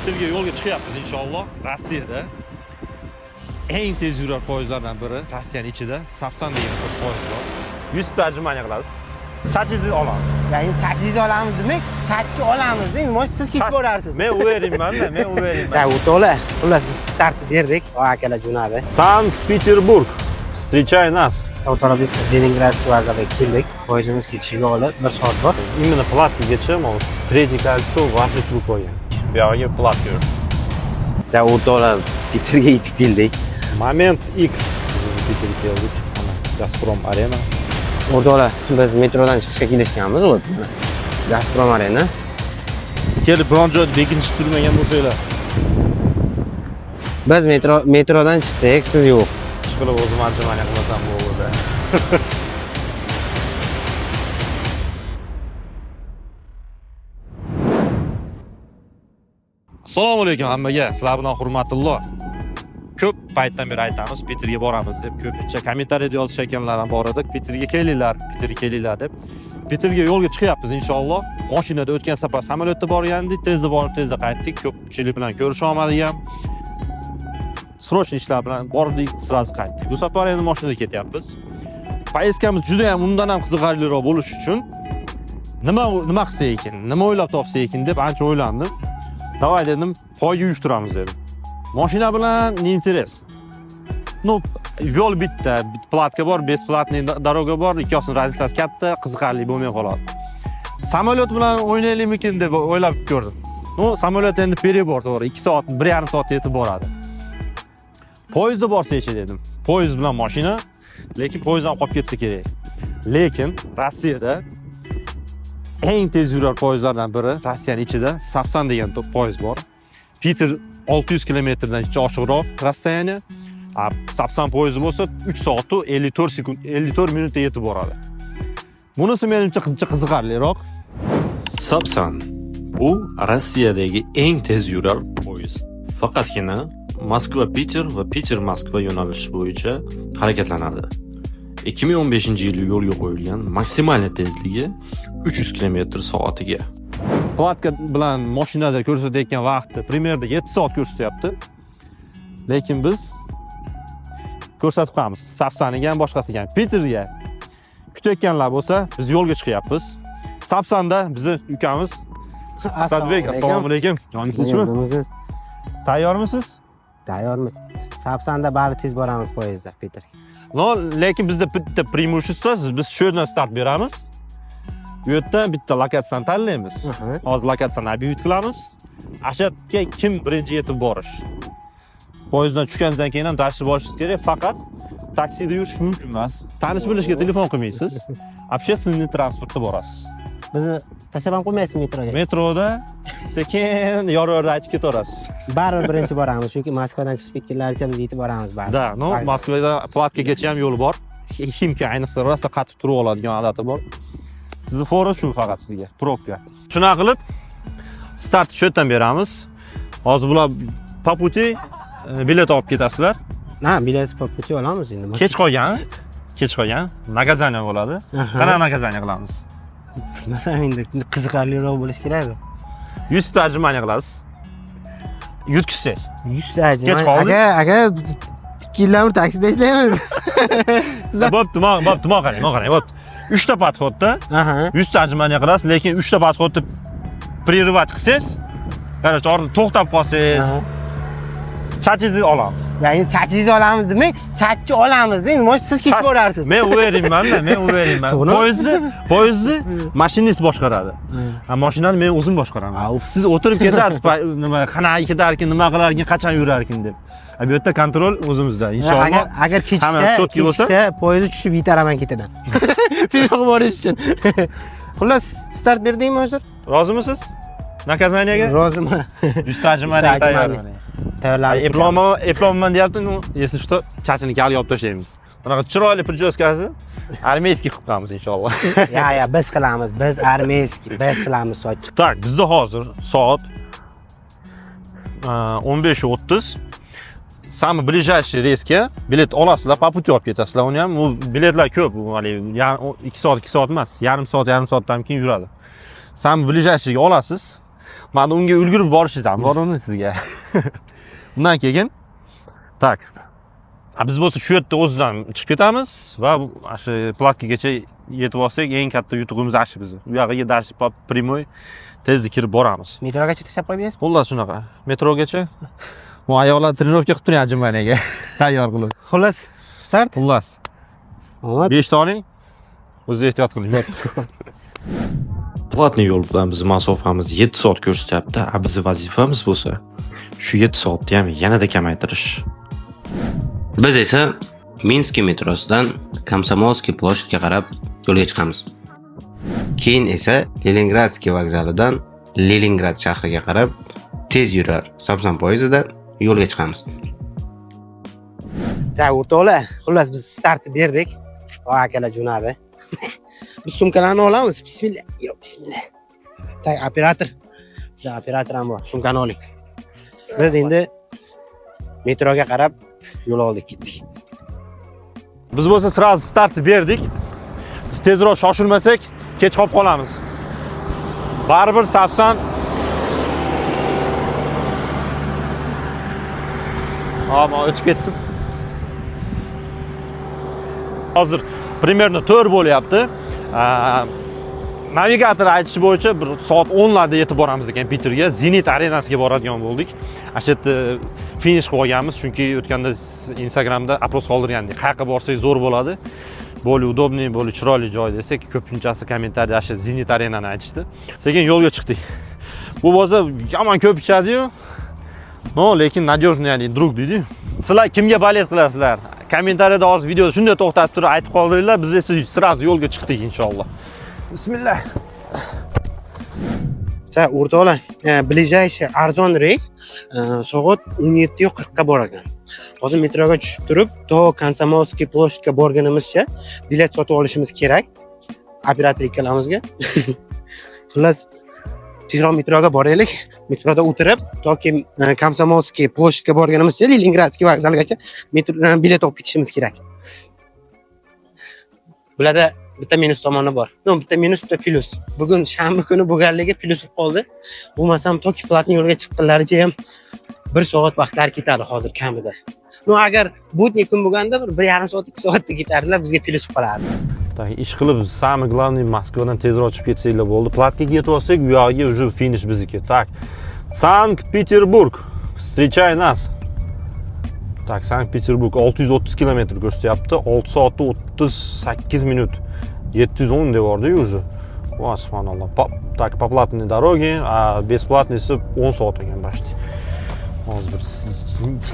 Peterga yo'lga chiqyapmiz inshaalloh. Rossiyada eng tez yurar poyezdlardan biri, Rossiyaning ichida Sapsan degan poyezd bor. 100 ta tarjimani qilasiz. Chachingizni olamiz. Ya'ni chachingizni olamiz demak, chakni olamiz deng, mo'sh siz ketib borarsiz. Men uverayman-da, men uverayman. Ha, o'to'la. Xullas biz start berdik, akalar jo'nadi. Sankt-Peterburg. Встречай нас. O'to'la biz Leningradskiy vokzalga keldik. Poyezdimiz ketishiga olib 1 soat bor. Именно платkagacha mana 3-kольцо ваши trup qo'ygan. Bu yerga platka. Da o'to'la Peterga yetib keldik. Moment X Peterga keldik. Mana Gazprom Arena. O'rto'la biz metrodan chiqishga kelishganmiz o'zi. Gazprom Arena. Kelib biron joyda bekinishib turmagan bo'lsanglar. Biz metrodan chiqdik, siz yo'q. Shukr o'zim anjamani qilasan bu o'g'ilda. Assalomu alaykum hammaga. Sizlar bilan hurmatulloh. Ko'p paytdan beri aytamiz, Peterga boramiz deb. Ko'pincha kommentariyada yozish ekanlar ham bor edi. Peterga kelinglar deb. Peterga yo'lga chiqyapmiz inshaalloh. Mashinada o'tgan safar samolyotda borgandik, tezda borib, tezda qaytdik. Ko'pchilik bilan ko'risha olmadik ham. Srochniy ishlar bilan bordik, sразу qaytdik. Bu safar endi mashinada ketyapmiz. Poyezdkamiz juda ham undan ham qiziqarliroq bo'lish uchun nima qilsa ekan, nima o'ylab topsa ekan deb ancha o'ylandim. Davay dedim, poyga uyushtiramiz dedim. Mashina bilan ne interes. Ну, yo'l bitta, platka bor, besplatniy doroga bor, ikkosining razitsasi katta, qiziqarli bo'lmay qoladi. Samolyot bilan o'ynaylikmikin deb o'ylab ko'rdim. Ну, samolyot endi перебор to'g'ri, 2 soat, 1,5 soat yetib boradi. Poyezdda borsa-chi dedim. Poyezd bilan mashina, lekin poyezddan qolib ketsa kerak. Lekin Rossiyada eng tez yurar poyezdlardan biri, Rossiyaning ichida Sapsan degan poyezd bor. Peter 600 kilometrdan oshiqroq расстояние. Sapsan poyezdi bo'lsa 3 soat 54 sekund, 54 minutda yetib boradi. Bunisi menimcha qiziqarliroq. Sapsan bu Rossiyadagi eng tez yurar poyezd. Faqatgina Moskva-Peter va Peter-Moskva yo'nalishi bo'yicha harakatlanadi. 2015-yilda yo'lga qo'yilgan maksimal tezligi 300 km/soatiga. Platka bilan mashinada ko'rsatayotgan vaqtni primerda 7 soat ko'rsatyapti. Lekin biz ko'rsatib qo'yamiz. Sapsaniga ham boshqasiga ham. Peterga kutayotganlar bo'lsa, biz yo'lga chiqyapmiz. Sapsanda bizni ukamiz Asadbek, assalomu alaykum. Joningiz tinchmi? Tayyormisiz? Tayyormiz. Sapsanda bari tez boramiz poyezdda Peterga. No, lekin bizda bitta преимущество, biz shu yerdan start beramiz. Bu yerda bitta lokatsiyani tanlaymiz. Hozir lokatsiyani ob'yekt qilamiz. Ashadga kim birinchi yetib borish. Poyezddan tushgandan keyin ham darsga borishingiz kerak, faqat taksida yurish mumkin emas. Tanish bilishga telefon qilmaysiz. Общественный transportda borasiz. Bizni tashlab ham qo'ymaysiz metroga. Metroda sekin yorib aytib ketaverasiz. Baribir birinchi boramiz, chunki Moskvadan chiqib ketganlaricha biz yetib boramiz baribir. Da, no, Moskvada platkagacha ham yo'li bor. Himka ayniqsa rosa qatib turib oladigan odati bor. Sizni fora shu faqat sizga, probka. Shuna qilib start shu yerdan beramiz. Hozir bular по пути bilet olib ketasizlar. Ha, bilet по пути olamiz endi. Kech qolgan naказание bo'ladi. Qanaqa naказание qilamiz? Masalan, endi qiziqarliroq bo'lish kerak. 100 tarjimani qilasiz. Yutkisiz. 100 tarjimani. Aka 2 kilometr taksida ishlaymiz. Bo'pti, qarang. Bo'pti. 3 ta podxodda 100 tarjimani qilasiz, lekin 3 ta podxodda prervat qilsangiz, qarang, to'xtab qolsangiz, chachingizni olamiz. Ya'ni chachingizni olamiz demak, chakni olamiz deng, mo'sh siz ketib borarsiz. Men uverayman. Poyezdni mashinist boshqaradi. Ha, mashinani men o'zim boshqaraman. Siz o'tirib ketasiz, nima qanaqa ketarkin, nima qilarkin, qachon yurarkin deb. Bu yerda kontrol o'zimizda, inshaalloh. Agar kechiksa, poyezd tushib yetaraman ketidan. Tezroq borish uchun. Xullas, start berdingmi hozir? Rozimisiz? Naказаниеga? Roziman. 100 tarjimani tayyorman. Tayyorlanib. Eplomman deyapti, если что, chachini kal yopib tashlaymiz. Bunaqa chiroyli prijoskasi armeyskiy qilib qo'yamiz inshaalloh. Ya, biz qilamiz. Biz armeyskiy, biz qilamiz soch. Tak, bizda hozir soat 15:30. Самый ближайший reysga bilet olasizlar, по пути olib ketasizlar. Uni ham u biletlar ko'p, hali 2 soat emas, yarim soatdan keyin yuradi. Самый ближайшийga olasiz. Mana unga ulgurib borishingiz ham bor uni sizga. Bundan keyin tak. Biz bo'lsa shu yerda o'zidan chiqib ketamiz va shu platkagacha yetib olsak, eng katta yutug'imiz shu bizni. U yoqqa dash primoy tezda kirib boramiz. Metrogacha tashlab qo'ymaysiz? Xullas shunaqa. Metrogacha. Bu ayollar trenirovka qilib turgan jimanaga tayyor qilib. Xullas, start. Xullas. Omad. 5 ta oling. O'zingiz ehtiyot qiling. Platniy yo'l bilan biz masofamiz 7 soat ko'rsatyapti. Bizning vazifamiz bo'lsa shu 7 soatni ham yanada kamaytirish. Biz esa Minsk metrosidan Komsomolskiy ploshadga qarab yo'lga chiqamiz. Keyin esa Leningradskiy vokzalidan Leningrad shahriga qarab tez yurar Sapsan poyezdida yo'lga chiqamiz. Tak, o'rtoqlar, xullas biz startni berdik. Va akalar jo'nadi. Biz sumkalarni olamiz. Bismillah. Yo, bismillah. Tak, operator. Ja, operator ham bor. Sumkani oling. Biz endi metroga qarab yo'l oldik, ketdik. Biz bo'lsa sразу startni berdik. Biz tezroq shoshilmasak, kech qolib qolamiz. Baribir Sapsan Ama o'tib ketsin. Hozir примерно 4 bo'lyapti. Navigator aytishi bo'yicha bir soat 10 larda yetib boramiz ekan Peterga. Zenit arenasiga boradigan bo'ldik. Shu yerda finish qilib olganmiz, chunki o'tganda Instagramda apros qoldirgandik. Qayerga borsak zo'r bo'ladi. Bo'li udobniy, bo'li chiroyli joy desak, ko'pinchasi kommentariyada shu Zenit arenani aytishdi. Sekin yo'lga chiqdik. Bu bo'lsa yomon ko'p ichadi-yu. No, lekin надёжный, ya'ni drug deydi. Sizlar kimga balet qilasizlar? Kommentariyada hozir videoda shunday to'xtatib turib aytib qoldiringlar. Biz esa sразу yo'lga chiqdik inshaalloh. Bismillah. Ta, o'rtoqlar, ближайший arzon reys soat 17:40 ga bor ekan. Hozir metroga tushib turib, to Komsomolskiy ploshadga borganimizcha bilet sotib olishimiz kerak. Operator ikkalamizga. Xullas, tezroq metroga boraylik. Metroda o'tirib, toki Komsomolskiy ploshadga borganimizcha Leningradskiy vokzaligacha bilet olib ketishimiz kerak. Bularda bitta minus tomoni bor. No, bitta minus, bitta plus. Bugun shanba kuni bo'lganligi plus bo'lib qoldi. Bo'lmasam toki platniy yo'lga chiqqanlaricha ham 1 soat vaqtlar ketadi hozir kamida. No, agar budniy kun bo'lganda 1,5 soat, 2 soatda ketardilar, bizga plus qolardi. Так, ish qilib, самый главный Moskvadan tezroq chiqib ketsanglar bo'ldi. Platkaga yetib olsak, bu yoqqa уже finish bizniki. Так. Sankt-Peterburg. Встречай нас. Так, Sankt-Peterburg 630 kilometr ko'rsatyapti. 6 soat 38 minut. 710 devordi уже. Ва, subhanalloh. Так, по платной дороге, а бесплатный esa 10 soat ekan почти. Hozir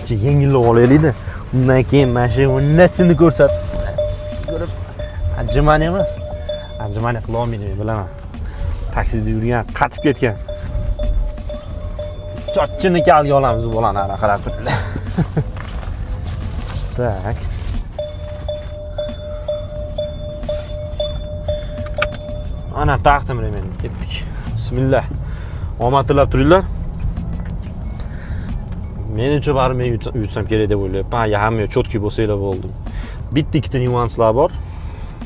bir yengillab olaylik-da. Undan keyin mana shu unnasini ko'rsatib. Ko'rib, ajimani emas. Ajimani qila olmayman, bilaman. Taksida yurgan, qatib ketgan. Chochchini kalga olamiz bu bolani ara qarab turiblar. Tak. Ana taqdim remen ketdik. Bismillah. Omad tilab turinglar. Menimcha baribir men yutsam kerak deb o'ylayapman. Ya hamma cho'tki bo'lsanglar bo'ldi. Bitta ikkita nyuanslar bor.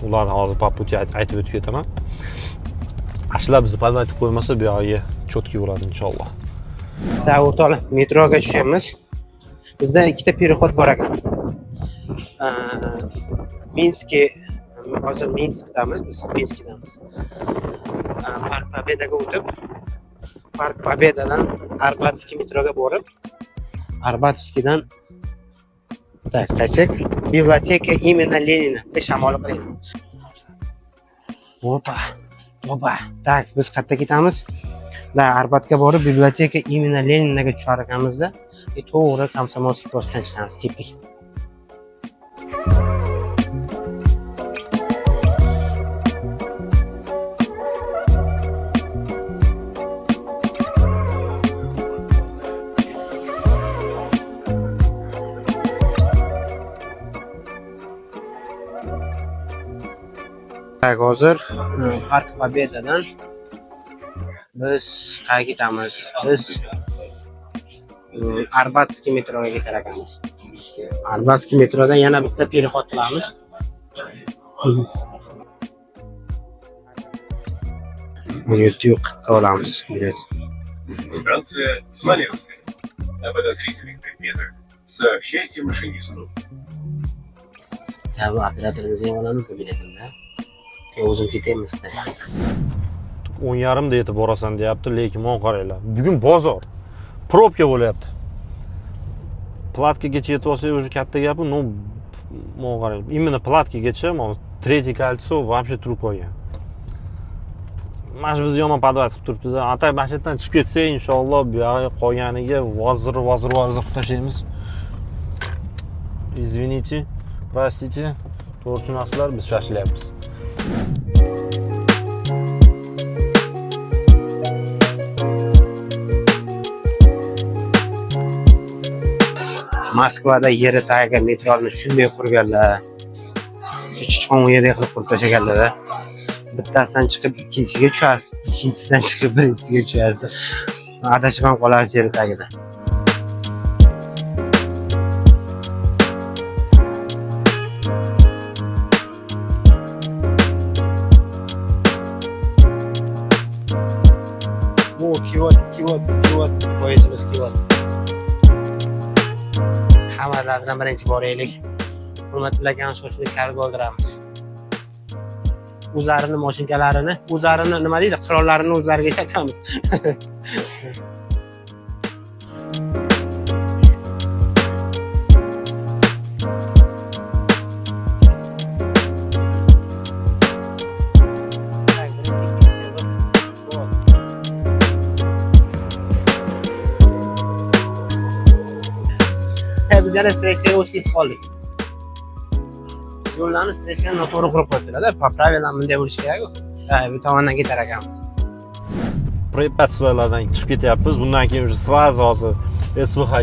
Ularni hozir po puti aytib o'tib ketaman. Ashlar bizni palmaytib qo'ymasa, bu yoqqa cho'tki bo'ladi inshaalloh. Ta, o'rtoqlar, metroga tushamiz. Bizda ikkita переход bor ekan. Minskka, hozir Minskdamiz, biz Minskdamiz. Park Pobedaga o'tib, Park Pobedadan Arbatskiy metroga borib, Arbatskiydan tak, qaysak, biblioteka imena Lenina shamoli qiling. Opa. Opa. Tak, biz qayerga ketamiz? Da, Arbatga borib, biblioteka imena Leninaga tushar ekanmiz-da. To'g'ri Komsomolskiy ploshaddan chiqamiz, ketdik. Hozir Park Pobedadan biz qayerga ketamiz? Biz Arbatskiy metroga ketar ekanmiz. Arbatskiy metrodan yana bitta переход qilamiz. Yo'q olamiz bilet. Станция Смоленская. О подозрительных предметах сообщайте машинисту. Ya bu operatorimizni olamizmi biletini? O'zim ketaymiz-da. 10:30da yetib borasan deyapti, lekin men qaranglar. Bugun bozor. Probka bo'lyapti. Platkagacha yetib olsak, уже katta gapi, но men qarang. Именно platkagacha, men третий кольцо вообще turib qolgan. Mana shu bizni yomon podvat qilib turibdi-da. Atay mana shu yerdan chiqib ketsak, inshaalloh bu yoqqa qolganiga vozir qilib tashlaymiz. Извините, простите. To'g'ri tushunasizlar, biz shashlayapmiz. Moskvada yeri tagiga metroni shunday qurganlar. Chichqon uyedek qilib qurib tashlaganlar-da. Bittasidan chiqib ikkinchisiga tushasiz, ikkinchisidan chiqib birinchisiga tushasiz. Adashib ham qolasiz yeri tagida. Kivot, poyezdimiz kivot. Xabarlardan birinchi boraylik. Hurmatli aka, sochni karga oldiramiz. O'zlarini mashinkalarini, o'zlarini nima deydi, qirollarini o'zlariga ishlatamiz. Biz yana strechkaga o'tib ketib qoldik. Yo'llarni strechkani noto'g'ri qurib qo'ydilar-da. Правилам bunday bo'lishi kerak-ku. Bu tomondan ketar ekanmiz. Preparatsiyalardan chiqib ketyapmiz. Bundan keyin уже сразу hozir SVH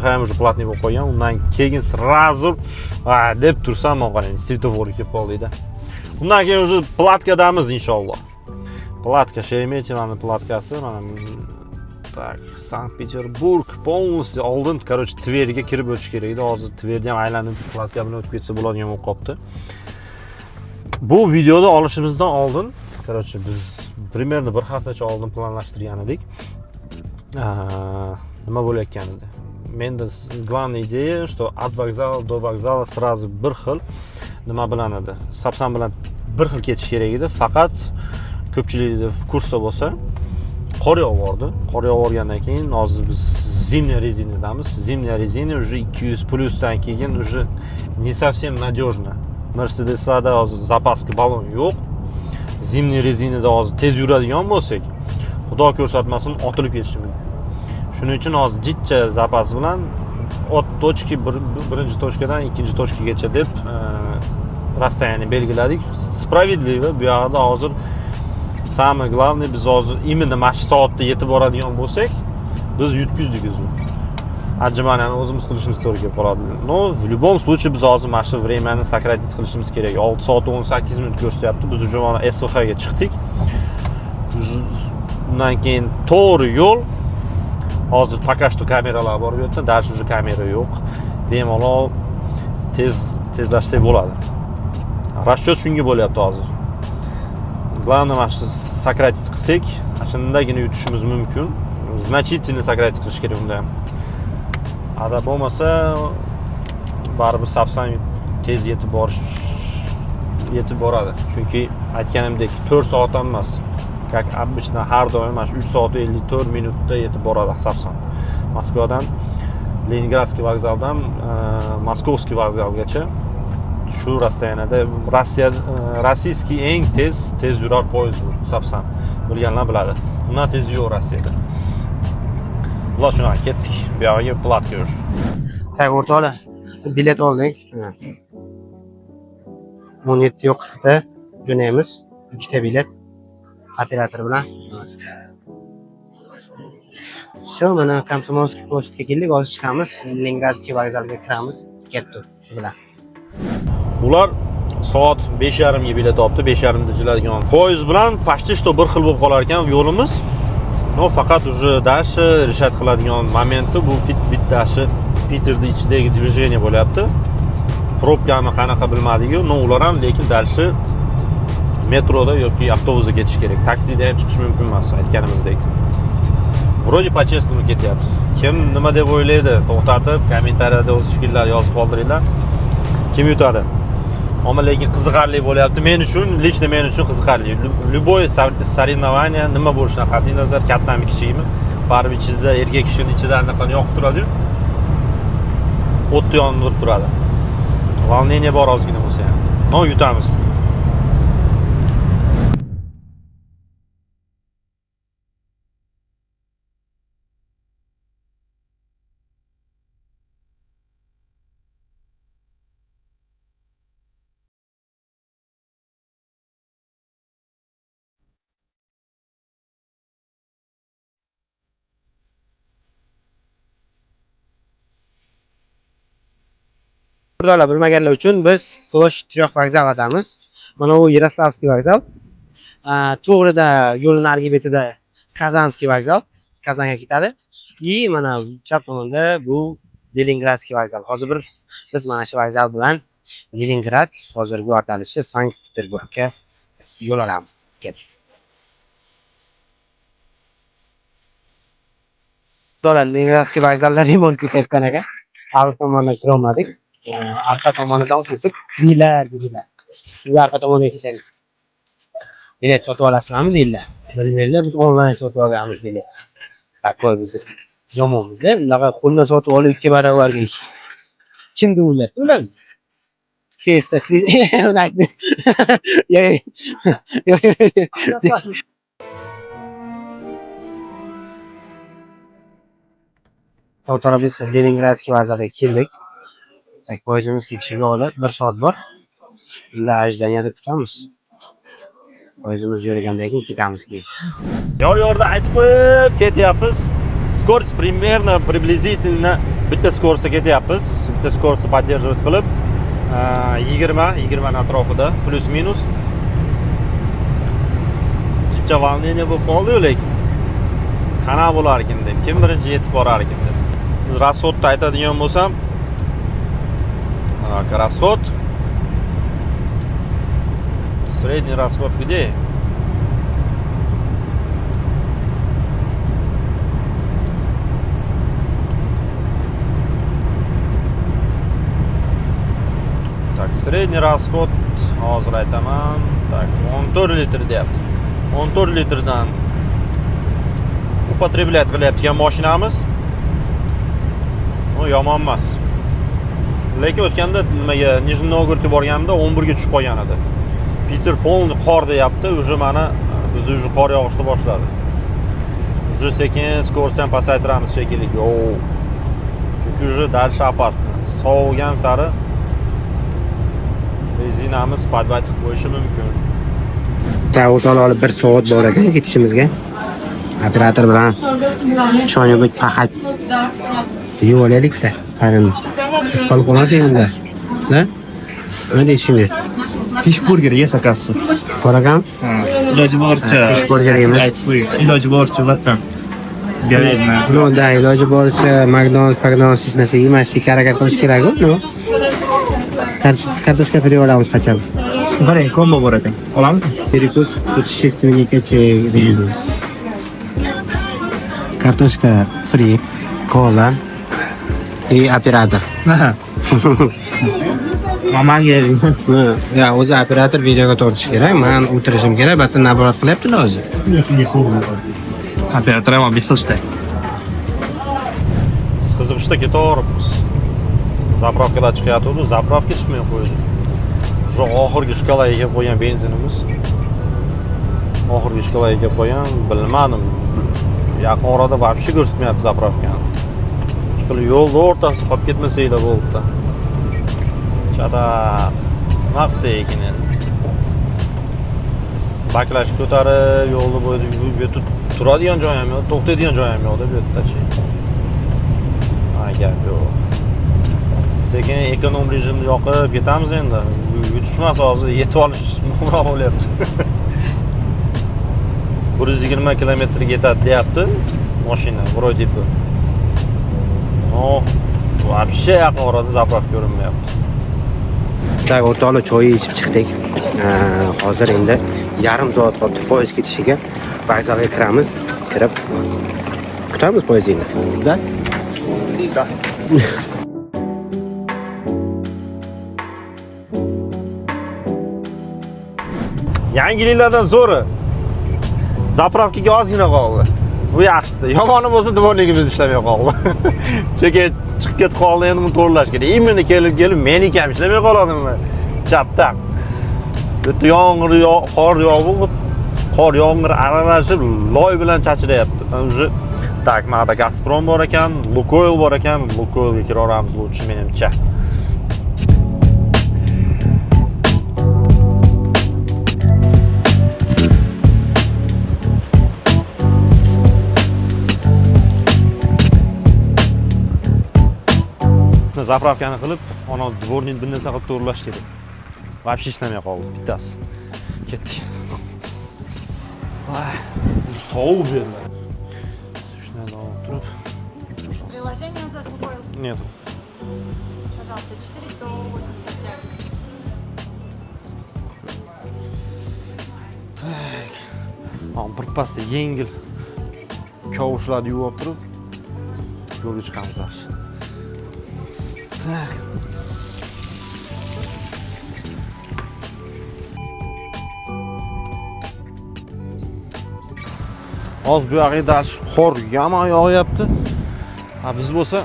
ham уже platniy bo'lib qolgan. Undan keyin сразу deb tursam, men qarang, svetofor kelib qoldi-da. Undan keyin уже platkadamiz inshaalloh. Platka Sheremetyevaning platkasi, mana так, Sankt-Peterburg полностью oldin, короче, Tverga kirib o'tish kerak edi. Hozir Tverdan aylanib platka bilan o'tib ketsa bo'ladigan bo'lib qopti. Bu videoda olishimizdan oldin, короче, biz примерно bir haftacha oldin planlashtirgan edik. Nima bo'layotgan edi? Menda главная идея, что от vokzala до vokzala сразу bir xil nima bilan edi? Sapsan bilan bir xil ketish kerak edi, faqat ko'pchilikda kursda bo'lsa qor yog'ardi. Qor yog'argandan keyin hozir biz zimniy rezinadamiz. Zimniy rezina уже 200+ dan keyin уже не совсем надежно. Mercedeslarda hozir zapaski balon yo'q. Zimniy rezinada hozir tez yuradigan bo'lsak, xudo ko'rsatmasin otilib ketishi mumkin. Shuning uchun hozir jitcha zapas bilan от точки birinchi точkadan ikkinchi точкagacha deb расстояние belgiladik. Справедливо bu yerda hozir самое главное, biz hozir именно mana shu soatda yetib boradigan bo'lsak, biz yutkizdik o'zimiz. Ajmanani o'zimiz qilishimiz to'g'ri kelib qoladi. No, в любом случае biz hozir mana shu времяni сократить qilishimiz kerak. 6 soat 18 minut ko'rsatyapti. Biz уже mana SVH ga chiqdik. Undan keyin to'g'ri yo'l. Hozir пока что kameralar bor bu yerda, dальше уже kamera yo'q. Bemalol tezlashsak bo'ladi. Расчет shunga bo'lyapti hozir. Главное, mana shu сократить qilsak, shundagina yutishimiz mumkin. Значительно сократить qilish kerak unda ham. Ada bo'lmasa, baribir sapsan tez yetib boradi. Chunki aytganimdek 4 soat ham emas. Как обычно har doim mana 3 soat 54 minutda yetib boradi sapsan. Moskvadan Leningradskiy vokzaldan Moskovskiy vokzalgacha shu расстоянияda rossiyskiy eng tez yurar poyezd bu sapsan. Bilganlar biladi. Undan tez yo'q Rossiyada. Ular shuna ketdik. Bu yerga platka yo'q. Tak o'rtoqlar, bilet oldik. 17:40 da jo'naymiz. 2 ta bilet operator bilan. Shu mana Komsomolskiy ploshadga keldik, hozir chiqamiz. Leningradskiy vokzalga kiramiz. Ketdi shu bilan. Bular soat 5:30 ga bilet olibdi, 5:30 da jiladigan. Poyezd bilan почти что bir xil bo'lib qolar ekan yo'limiz. No, faqat уже дальше решать qiladigan momenti bu bittasi Peterda ichidagi движение bo'lyapti. Probkani qanaqa bilmadik-ku, no ular ham lekin дальше metroda yoki avtobusda ketish kerak. Taksida ham chiqish mumkin emas, aytganimizdek. Вроде по-честному ketyapmiz. Kim nima deb o'ylaydi? To'xtatib, kommentariyada o'z fikrlaringizni yozib qoldiringlar. Kim yutadi? Ammo lekin qiziqarli bo'lyapti men uchun, lично men uchun qiziqarli. Любое соревнование nima bo'lishidan qat'iy nazar, kattami, kichikmi, baribir ichingizda erkak kishining ichida anaqani yoqib turadi-yu. O'tni yonib turadi. Волнение bor ozgina bo'lsa ham. No yutamiz. Birodalar, bilmaganlar uchun biz Plosh 3 vokzalidamiz. Mana bu Yaroslavskiy vokzal. To'g'rida yo'lning narigi betida Kazanskiy vokzal, Kazanga ketadi. И mana chap tomonda bu Leningradskiy vokzal. Hozir biz mana shu vokzal bilan Leningrad, hozirgi atalishi Sankt-Peterburgga yo'l olamiz. Leningradskiy vokzalda remont ketayotgan ekan. Har tomondan kira olmadik. Arka tomonidan o'tib deylar. Sizlar arka tomonga ketamiz. Bilet sotib olasizlarmi deylar. Bilmaylar, biz onlayn sotib olganmiz bilet. Takoy biz yomonmiz-da, bunaqa qo'ldan sotib olib 2 barobarga ish. Kimga ular? Ularmi? Kesta unaydi. Yo'q. O'rtada biz Leningradskiy vokzalga keldik. Poyezdimiz ketishiga hozir 1 soat bor. Ular ожидание kutamiz. Poyezdimiz yurgandan keyin ketamiz keyin. Yo'lda aytib qo'yib ketyapmiz. Скорость примерно приблизительно bitta скоростda ketyapmiz. Bitta скоростni поддерживать qilib 20 atrofida plus minus. Chicha волнение bo'lib qoldi-yu lekin. Qana bo'lar ekan deb, kim birinchi yetib borar ekan deb. Biz расходni aytadigan bo'lsam, расход. Средний расход где? Так, средний расход hozir aytaman. Так, 14 litr deyapti. 14 litrdan употреблять qilyaptigan mashinamiz. O yomon emas. Lekin o'tganda nimaga Nijniy Novgorodga borganimda 11 ga tushib qolgan edi. Peter polni qor deyapti, уже mana bizda уже qor yog'ishni boshladi. Уже sekin скорость ham pasaytiramiz shekilli. Chunki уже дальше опасно. Sovigan sari benzinamiz podvat qilib qo'yishi mumkin. O'tol olib 1 soat bor ekan ketishimizga. Operator bilan cho'nibik paxat yo'laylikda. Qarin. Siz qolib qolmasin unda. Da? Nima deyishingni? Fish burger yesa kassi. Qo'ragam? Iloji boricha. Fish burger yemiz. Iloji boricha vatan. Gavedna. No, da, iloji boricha McDonald's hech narsa yemaslikka harakat qilish kerak-ku, no? Kartoshka pire olamiz qachon? Qarang, kombo bor ekan. Olamizmi? Перекус путешественника deymiz. Kartoshka free, kola и operator. Mamanga Ya, o'zi operator videoga tortish kerak. Men o'tirishim kerak, battan naborat qilyaptilar o'zi. operator ham bexilishda. Qiziqishda ketaveribmiz. Zapravkalar chiqyapti, zapravka chiqmay qo'ydi. Shu oxirgi shkalaga kelib qo'ygan benzinimiz. Oxirgi shkalaga kelib qo'ygan, bilmadim. Yaqin orada вообще ko'rsatmayapti zapravkani. Chiqilib yo'lda o'rtasida qolib ketmasanglar bo'ldi. Chata maqsa ekan endi. Baklash ko'tarib yo'lda bo'yda turadigan joy ham yo'q, to'xtaydigan joy ham yo'q deb yerdachi. Gap yo'q. Sekin ekonom rejimni yoqib ketamiz endi. Yutishmas hozir yetib olish muammo bo'lyapti. 120 kilometrga yetadi deyapti mashina, вроде бы. No, вообще yaqin orada zapravka ko'rinmayapti. Tak, o'rtoqlar choy ichib chiqdik. Hozir endi yarim soat qoldi poyezd ketishiga. Vokzalga kiramiz. Kirib Kutamiz poyezdingni. Da. Yangiliklardan zo'ri. Zapravkaga ozgina qoldi. Bu yaxshisi. Yomoni bo'lsa dvorligimiz ishlamay qoldi. Chunki chiqib ketib qoldi, endi uni to'g'irlash kerak. Imini kelib meniki ham ishlamay qoladimi? Katta. Bitta qor yog'ib, qor yomg'ir aralashib, loy bilan chachiryapti. Уже tak, mana Gazprom bor ekan, Lukoil bor ekan, Lukoilga kiraveramiz lutchi menimcha. Zapravkani qilib, ona dvorni bir narsa qilib to'g'irlash kerak. Вообще ishlamay qoldi bittasi. Ketdik. Voy, sovuq berdi. Shundan turib. Приложение у нас Лукойл. Нет. Пожалуйста, 485. Tak. Birpasda yengil kavushlarni yuvib turib, yo'lga chiqamizlar. Tak. Oz bu yoqda qor yomon yog'yapti. Ha biz bo'lsa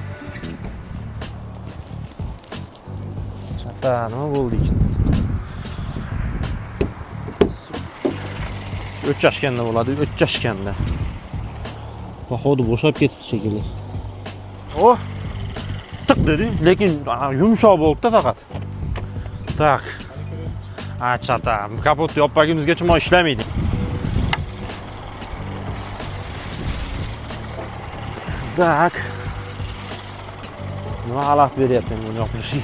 chata nima bo'ldi ekan? O'chashganda bo'ladi, o'chashganda. Poxodi bo'shab ketibdi shekilli. Oh! Tiq dedi, lekin yumshoq bo'ldi faqat. Tak. Ha chata, kapotni yoppagimizgacha mo ishlamaydi. Tak. Nima xalaqit beryapti buni yopishga?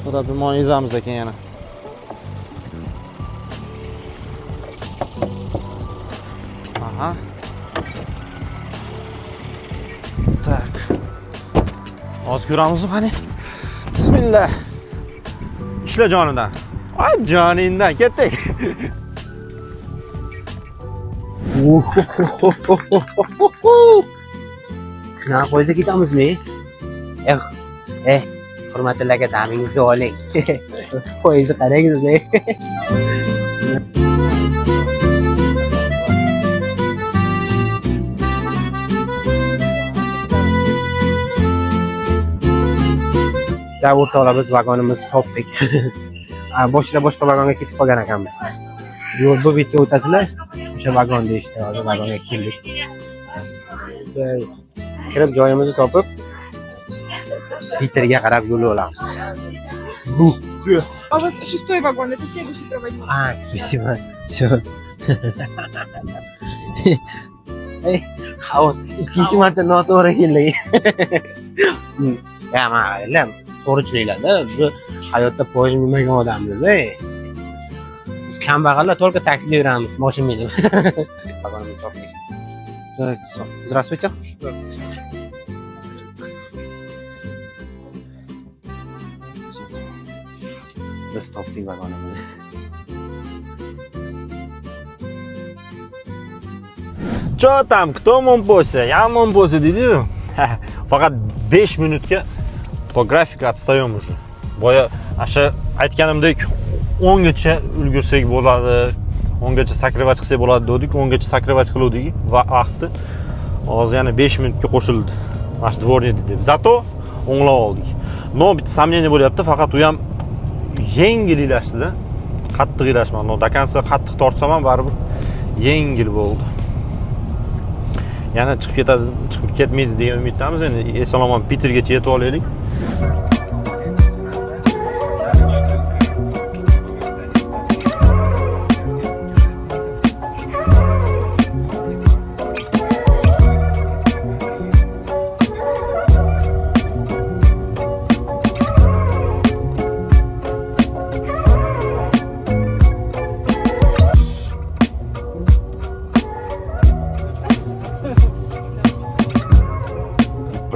Burada dumon yezamiz ekan yana. Aha. Tak. Oz ko'ramizmi qani? Bismillah. Ishla jonidan. Ay joningdan ketdik. Shunaqa qo'ysa ketamizmi? Hurmatli aka, damingizni oling. Poyezni qarangiz. Da o'rtoqlar, biz vagonimizni topdik. Boshqa vagonga ketib qolgan ekanmiz. Yo'l bu betga o'tasizlar, o'sha vagon deyishdi. Hozir vagonga keldik. Kirib joyimizni topib, Питерga qarab yo'l olamiz. А у вас 6-й вагон, это следующий проводник. Спасибо. Всё. Qavut, ikkinchi marta noto'g'ri keldik. Ya, mana, to'g'richiliklarda biz hayotda poyezd minmagan odammiz-da. Biz kambag'allar только taksida yuramiz, mashina minib. Vagonimizni topdik. Так, здравствуйте. Biz topdik vagonimizni. Что там, кто монпосе? Я монпосе dedi-yu. Faqat 5 minutga grafika отстаем уже. Boya o'sha aytganimdek 10 gacha ulgursak bo'ladi, 10 gacha sakrivat qilsak bo'ladi dedik, 10 gacha sakrivat qiluvdik vaqtni. Hozir yana 5 minutga qo'shildi. Mana shu dvorni deb. Zato o'nglab oldik. No bitta samleniya bo'lyapti, faqat u ham yengil ilashdi-da. Qattiq ilashmadi. No до конца qattiq tortsam ham baribir yengil bo'ldi. Yana chiqib ketmaydi degan umiddamiz. Endi eson-omon Petergacha yetib olaylik.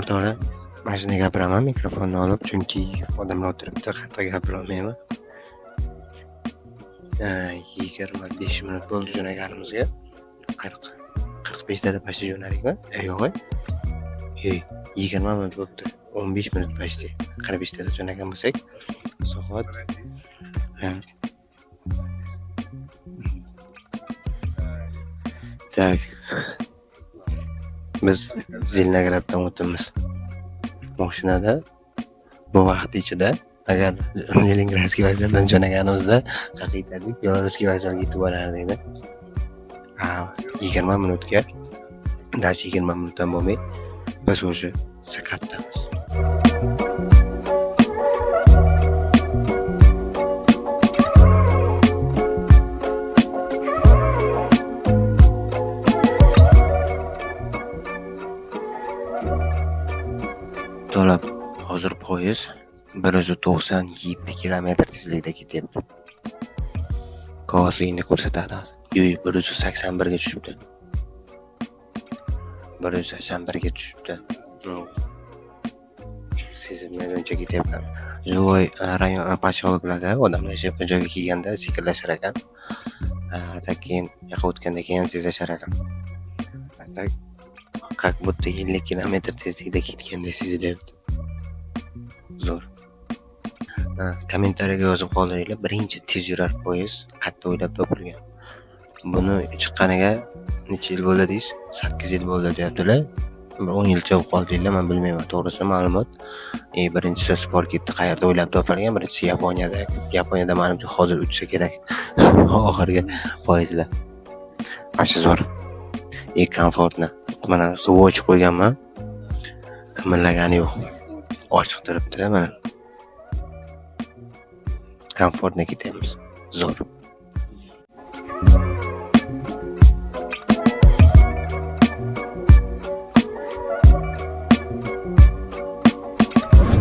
O'rtoqlar, mashina gapiraman, mikrofonni olib, chunki odamlar o'tiribdi, qattiq gapira olmayman. 25 minut bo'ldi jo'naganimizga. 45 pashta jo'nadikmi? Yo'q. 20 minut bo'libdi. 15 minut pashta. 45 jo'nagan bo'lsak, soat tak. Biz Zelnograddan o'tamiz. Mashinada bu vaqt ichida agar Leningradskiy vokzaldan jo'naganimizda haqiqatlik Beloruskiy vokzalga yetib borardik edi. 20 minutga, dachi 20 minutdan bo'lmay biz o'sha Sakatdamiz. To'lab hozir poyezd 197 kilometr tezlikda ketyapti. Qog'ozingni ko'rsatadi. 181 ga tushibdi. 181 ga tushibdi. Sezilmaguncha ketyapman. Zo'y rayon posyolklarda odamlar yashayotgan joyga kelganda sekinlashar ekan. Keyin yoqqa o'tganda keyin tezlashar ekan. Как будто 50 kilometr tezlikda ketgandek sezilyapti. Zo'r. Kommentariyaga yozib qoldiringlar. Birinchi tezyurar poyezd qayerda o'ylab topilgan. Buni chiqqaniga necha yil bo'ldi deysiz? 8 yil bo'ldi deyaptilar. 10 yilcha qoldinglar, men bilmayman to'g'risi ma'lumot. Birinchisi Sporkitni qayerda o'ylab topilgan, birinchisi Yaponiyada. Yaponiyada menimcha hozir uchsa kerak. Oxirgi poyezdlar. Ashi zo'r. Komfortni. Mana suv ochib qo'yganman. Qimirlagani yo'q. Ochiq turibdi mana. Komfortni ketamiz. Zo'r.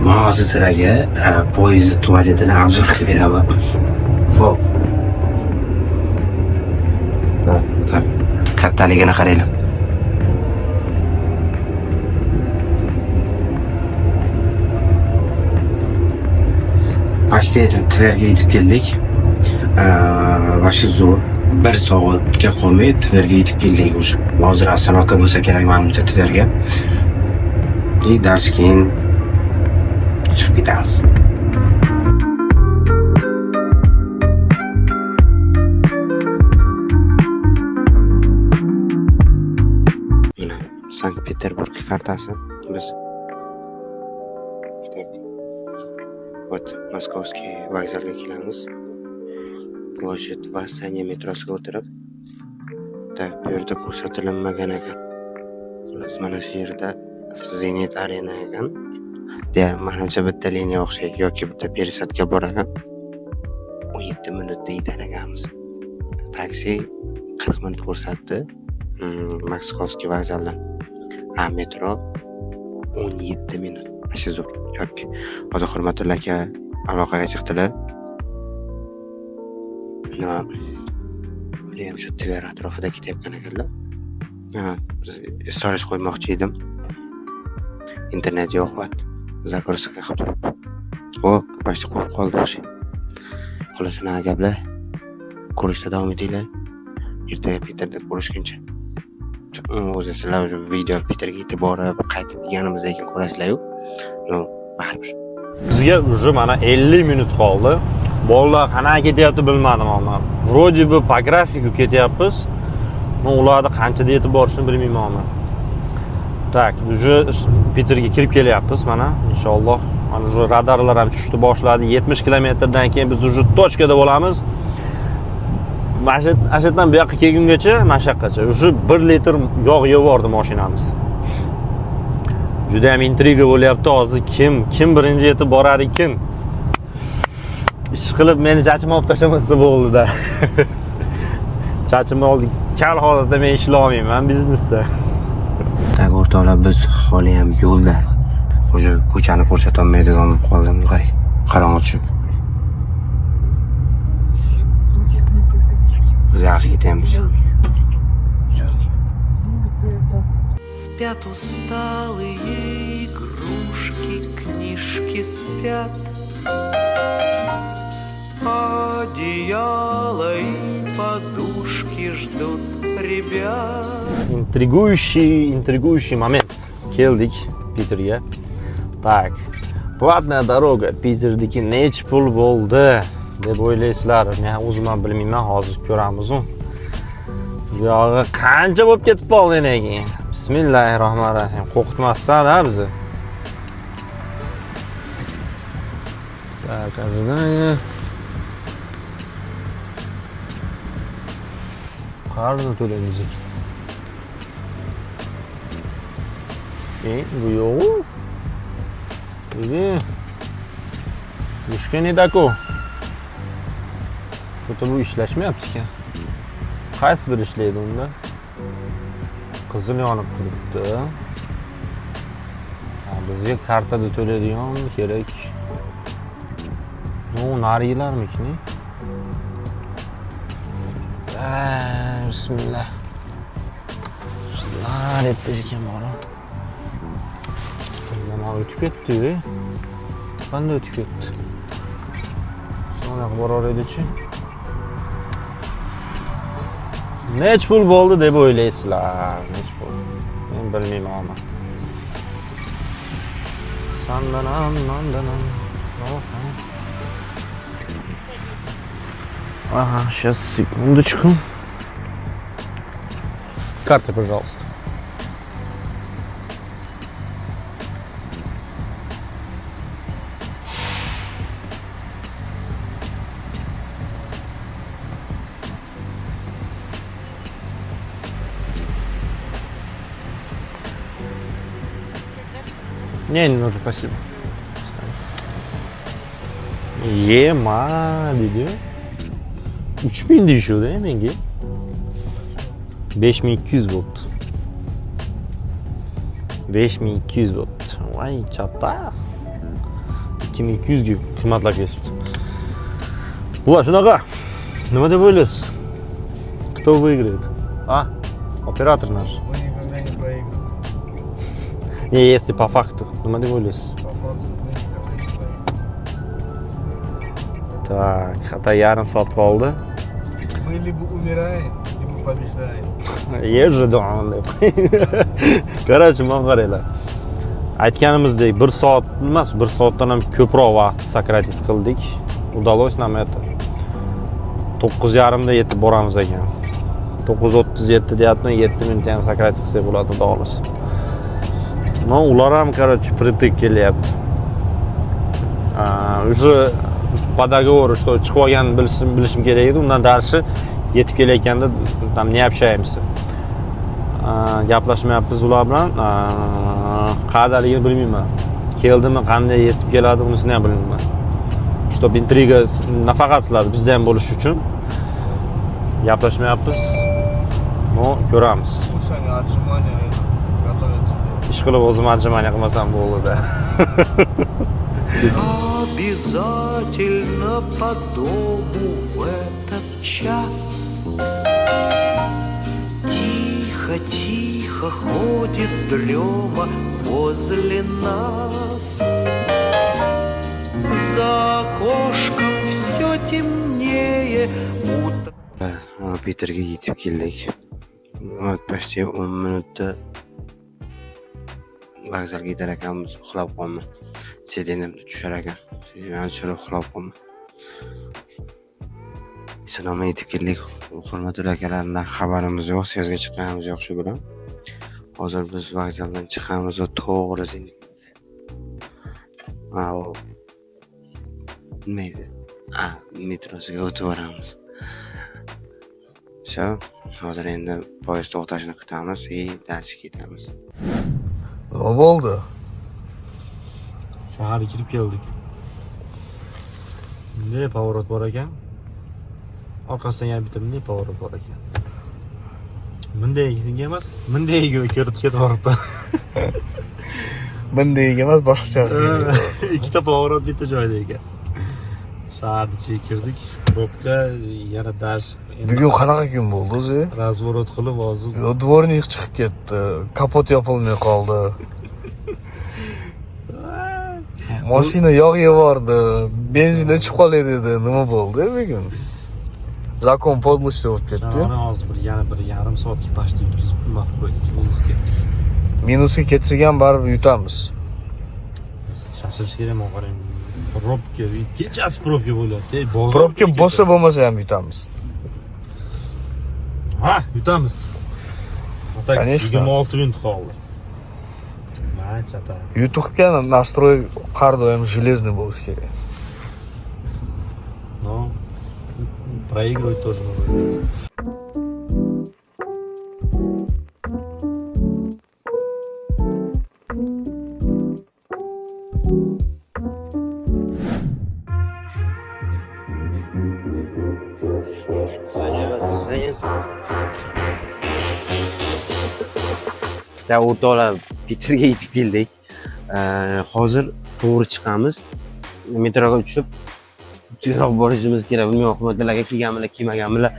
Ma'ozi siraga poyezd tualetini obzor qilib beraman. Xo'p. Kattaligini qaranglar. Pashta Tverga yetib keldik. Va shu zo'r. 1 soatga qolmay Tverga yetib keldik o'sha. Hozir Asanoka bo'lsa kerak menimcha Tverga. Dars keyin chiqib ketamiz. Mana Sankt-Peterburg kartasi biz. Вот Moskovskiy vokzalga kelamiz. Ploshad va Sanya metrosiga o'tirib, bu yerda ko'rsatilmagan ekan. Xullas mana shu yerda Zenit Arena ekan. Menimcha bitta liniya o'xshaydi yoki bitta пересадка bor ekan. 17 minutda yetar ekanmiz. Taksi 40 minut ko'rsatdi. Moskovskiy vokzaldan. Metro 17 minut. Ashi zo'r. Chotki. Hozir hurmatli aka aloqaga chiqdilar. Ular ham shu Tver atrofida ketyapgan ekanlar. Storage qo'ymoqchi edim. Internet yo'q va zakorska qilib. Boshqa qo'yib qoldi o'sha. Xullas shunaqa gaplar. Ko'rishda davom etinglar. Ertaga Peterda ko'rishguncha. O'zi sizlar video Peterga yetib borib, qaytib kelganimizdan keyin ko'rasizlar-ku. Baribir. Bizga уже mana 50 minut qoldi. Bolalar qanaqa ketyapti bilmadim men. Вроде бы по графику ketyapmiz. Men ularda qanchada yetib borishini bilmayman men. Tak, уже Peterga kirib kelyapmiz mana, inshaalloh. Mana уже radarlar ham tushishni boshladi. 70 kilometrdan keyin biz уже точкада bo'lamiz. Mashinadan bu yoqqa kelgungacha, mashaqqacha уже 1 litr yog' yevordi mashinamiz. Juda ham intriga bo'lyapti hozir kim birinchi yetib borar ekan. Ish qilib meni chachimni olib tashlamasa bo'ldi-da. Chachimni oldi. Kal holatda men ishlay olmayman biznesda. Tak o'rtoqlar, biz hali ham yo'lda. O'sha ko'chani ko'rsata olmaydigan bo'lib qoldim, qarang tushib. Biz yaxshi ketamiz. Спят усталые игрушки, книжки спят. одеяло и подушки ждут ребят. Intriguющий момент. Keldik Piterga. Tak. Platная doroga Piterdagi nech pul bo'ldi deb o'ylaysizlar. Men o'zim ham bilmayman, hozir ko'ramiz. Bu yog'i qancha bo'lib ketib qoldi ekan. Bismillahirrohmanirrohim. Qo'rqitmasdan-a bizni. Tak, ожидание. Qarzni to'laymiz. Bu yo'q. Mushka nedaku. Foto bu ishlashmayapti ekan. Qaysi bir ishlaydi unda? Qizil yonib turibdi. Bizga kartada to'laydigan kerak. No, narigilarmikin? Bismillah. Shunlar etdi ekan bora. Mana o'tib ketdi. Qanday o'tib ketdi? Sonra borar edi-chi. Nech pul bo'ldi deb o'ylaysizlar? Nech pul? Men bilmayman ama. Sandanam, mandanam. Ага, сейчас, секундочку. Карты, пожалуйста. Не нужно, спасибо. Ема dedi. 3000 deyishuvdi menga. 5200 bo'ldi. 5200 bo'ldi. Voy, katta. 2200 ga qimmatlab ketibdi. Bular shunaqa. Nima deb o'ylaysiz? Кто выиграет? А? Оператор наш. Мы никогда не проигрываем. Не, если по факту. Nima deb o'ylaysiz? По факту мы никогда не проигрываем. Так, hatta yarim soat qoldi. Мы либо умираем, либо побеждаем. Ежедon deb. Qarashim, mana qaranglar. Aytganimizdek 1 soat emas, 1 soatdan ham ko'proq vaqt sakratist qildik. Udalось нам это. 9:30da yetib boramiz ekan. 9:37 deyapman, 7 minutda ham sakratist qilsak bo'ladi, xudo xohlasa. No, ular ham, короче, приtik kelyapti. Уже по договору, что chiqib olganini bilishim kerak edi. Undan darsi yetib kelayotganda tam ne общаемся. Gaplashmayapmiz ular bilan. Qadaligini bilmayman. Keldimi, qanday yetib keladi, unisini ham bilmayman. Чтобы intriga nafaqat sizlar bizda ham bo'lish uchun gaplashmayapmiz. No, ko'ramiz. Слушай, отжимания готовятся. Ish qilib o'zim отжимания qilmasam bo'ldi. Обязательно по дому в этот час. Тихо-тихо ходит дрема возле нас. За окошком все темнее. Piterga yetib keldik. Почти 10 minutda vokzalga yetar ekanmiz, uxlab qolma. Sedenimda tushar ekan. Men tushirib uxlab qolma. Salomga yetib keldik. Hurmatli akalardan xabarimiz yo'q, siyozga chiqqanimiz yo'q shu bilan. Hozir biz vokzaldan chiqamiz va to'g'ri Zenit. Neydi? Metrosiga o'tib boramiz. Shu, hozir endi poyezd to'xtashini kutamiz va darsga ketamiz. Nima bo'ldi? Shaharga kirib keldik. Bunday pоворот bor ekan. Orqasidan yana bitta bunday pоворот bor ekan. Bundaygiga emas, bundayga kirib ketaveribdi. Bundayga emas, boshqachasiga. Ikkita pоворот bitta joyda ekan. Shaharga kirdik. Probka yana dars. Bugun qanaqa kun bo'ldi o'zi? Razvorot qilib hozir. Dvornik chiqib ketdi. Kapot yopilmay qoldi. Mashina yog'iga bordi. benzin o'chib qolay dedi. Nima bo'ldi bugun? Zakon podlosti bo'lib ketdi. Hozir yana bir yarim soatga pashta yutkazib nima qilib qo'ydik. Ketdik. Minusga ketsak ham baribir yutamiz. Shashilish kerakmi qarang. Probka, kechasi probka bo'lyapti. Probka bo'lsa bo'lmasa ham yutamiz. Ha, yutamiz. Atak Конечно. 26 minut qoldi. Chata. Yutuqga nastroy har doim железный bo'lishi kerak. No. Проигрывать тоже нужно. Ya o'rtoqlar Peterga yetib keldik. Hozir to'g'ri chiqamiz. Metroga tushib tezroq borishimiz kerak. Bilmayman, hukumatlarga kelganmilar, kelmaganmilar.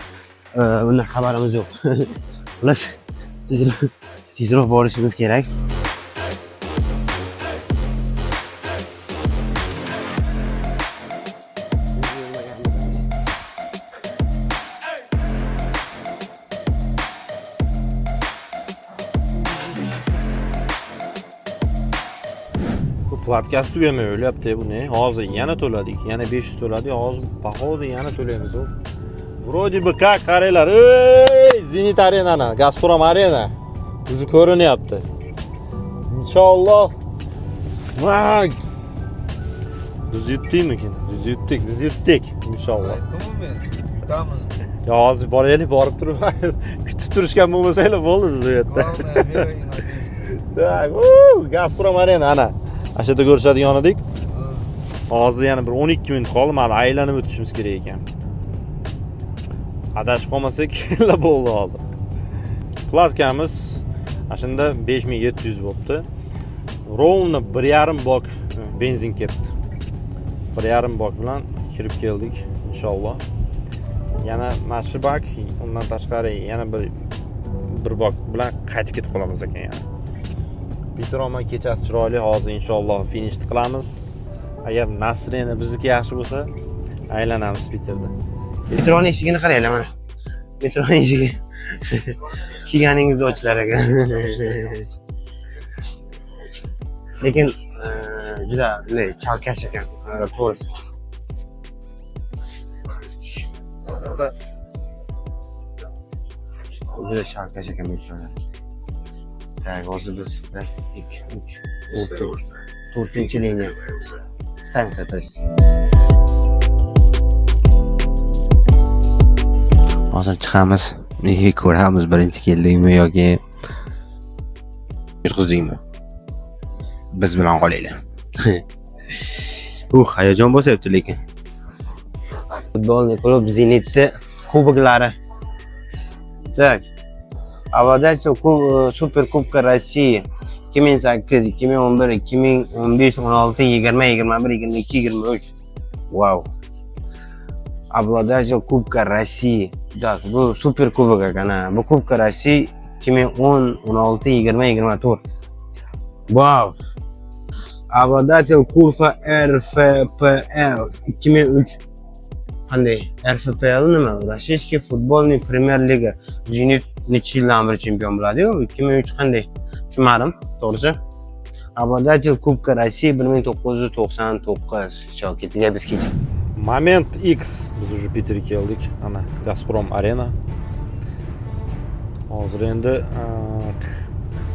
Bundan xabarimiz yo'q. Xullas, tezroq borishimiz kerak. Platkasi tugamay o'lyapti bu ne? Hozir yana to'ladik. Yana 500 to'ladik. Hozir bahoda yana to'laymiz. Вроде бы как qaranglar. Ey, Zenit Arena'ni, Gazprom Arena. O'zi ko'rinyapti. Inshaalloh. Vay. Biz yutdikmikin? Biz yutdik. Inshaalloh. Aytdimmi men? Yutamiz. Ya hozir boraylik, borib turib, kutib turishgan bo'lmasanglar bo'ldi bu yerda. Tak, Gazprom Arena ana. Ana shu yerda ko'rishadigan edik. Hozir yana bir 12 minut qoldi, mana aylanib o'tishimiz kerak ekan. Adashib qolmasak bo'ldi hozir. Platkamiz ana shunda 5700 bo'libdi. Ровно 1,5 bok benzin ketdi. 1,5 bok bilan kirib keldik inshaalloh. Yana mana bak, undan tashqari yana bir bok bilan qaytib ketib qolamiz ekan yana. Bitiroma kechasi chiroyli, hozir inshaalloh finishni qilamiz. Agar Nasreni bizniki yaxshi bo'lsa, aylanamiz Peterda. Metroning eshigini qaranglar mana. Metroning eshigi. Kelganingizda ochilar ekan. Lekin juda chalkash ekan. To'g'ri. Juda chalkash ekan metrolar. Tak, hozir biz 2, 3, 4-liniya stansiyada. Hozir chiqamiz. Nega ko'ramiz birinchi keldingmi yoki yurqizdingmi? Biz bilan qolinglar. Hayajon bo'syapti lekin. Futbolni klub Zenitni kuboklari. Tak. Обладатель Супер Кубка России 2008, 2011, 2015, 16, 20, 21, 22, 23. Vau. Обладатель Кубка России. Так, bu Super Kubok ekan. Bu Kubka России 2010, 16, 20, 24. Vau. Обладатель Kurfa RFPL 2003. Qanday? RFPL nima? Rossiyskiy futbolniy Premyer Liga. Zenit necha yildan beri chempion bo'ladi-yu? 2003 qanday? Tushunmadim, to'g'risi. Обладатель Kubka России 1999. Shu ketiga biz ketdik. Moment X. Biz уже Peterga keldik. Ana Gazprom Arena. Hozir endi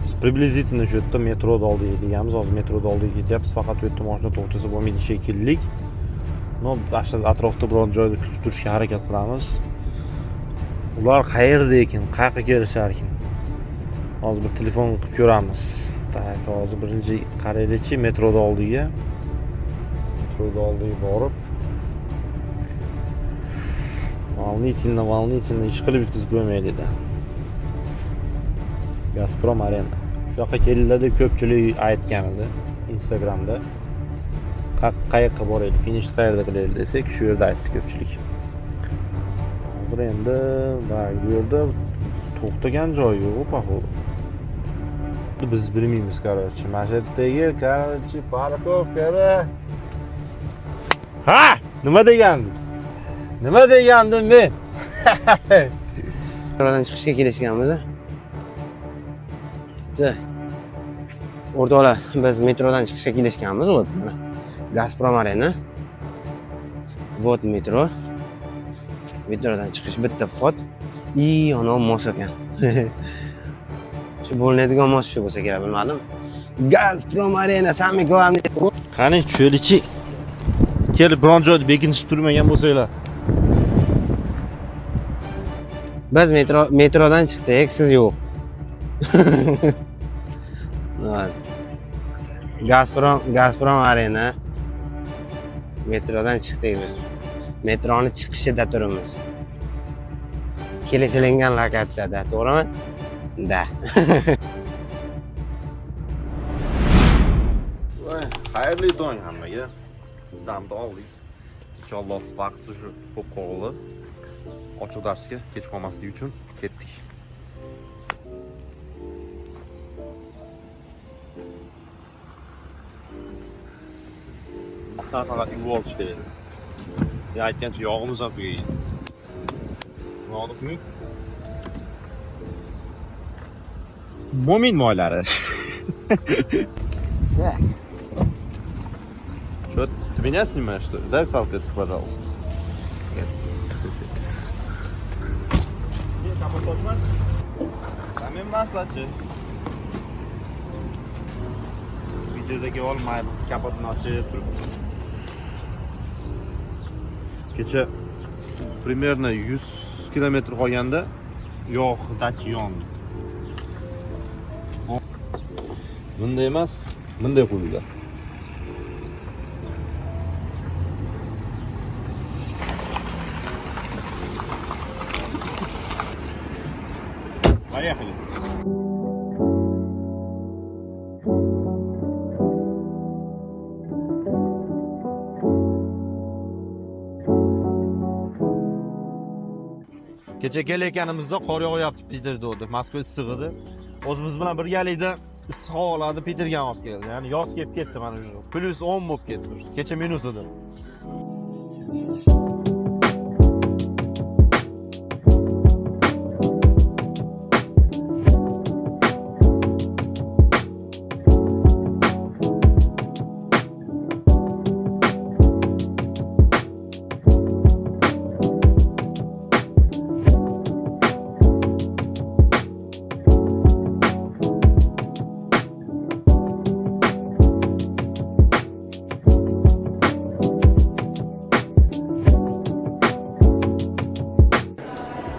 biz приблизительно shu yerda metroda oldiga deganmiz. Hozir metroda oldiga ketyapmiz. Faqat u yerda mashina to'xtasa bo'lmaydi shekilli. No, atrofda biror joyda kutib turishga harakat qilamiz. Ular qayerda ekan, qayerga kelishar ekan. Hozir bir telefon qilib ko'ramiz. Tak, hozir birinchi qaraylikchi metroda oldiga. Metroda oldiga borib волнительно ish qilib bitkizib qo'ymaydi-da. Gazprom Arena. Shu yoqqa kelinglar deb ko'pchilik aytgan edi Instagramda. Qayoqqa boraylik, finish qayerda qilaylik desak, shu yerda aytdi ko'pchilik. Hozir endi bu yerda to'xtagan joy yo'q, походу. Biz bilmaymiz, короче. Mana shu yerdagi, короче, parkovkada Ha, nima degandim? Nima degandim men? Metrodan chiqishga kelishganmiz. O'rtoqlar, biz metrodan chiqishga kelishganmiz. Вот mana Gazprom Arena. Вот metro. Metrodan chiqish bitta vxod. Ana mos ekan. Shu bo'linadigan mos shu bo'lsa kerak, bilmadim. Gazprom Arena, sami главный. Qani cho'lichi. Kelib biron joyda bekinishib turmagan bo'lsanglar. Biz metrodan chiqdik, siz yo'q. Gazprom Arena. Metrodan chiqdik biz. Metroni chiqishida turibmiz. Kelishilgan lokatsiyada, to'g'rimi? Da. Xayrli tong hammaga. Damni oldik. Inshaalloh vaqti shu ko'p qoldi. Ochiq darsga kech qolmaslik uchun ketdik. Sarfalab yuvib olish kerak. Ya aytgancha yog'imiz ham tugaydi. No'liqmi? Mo'min moylari. Что, ты меня снимаешь, что ли? Дай салфетку, пожалуйста. Tamam maslahatchi. Videodagi olmaydi, kapotini ochib turibdi. Kecha примерно 100 kilometr qolganda yog' dachi yondi. Bunday emas, bunday qo'ydilar. Поехали. Kecha kelayotganimizda qor yog'yapti Piterda o'di. Moskva issiq edi. O'zimiz bilan birgalikda issiq havolarni Piterga olib keldi. Ya'ni yoz kelib ketdi mana shu. +10 bo'lib ketdi. Kecha minus edi.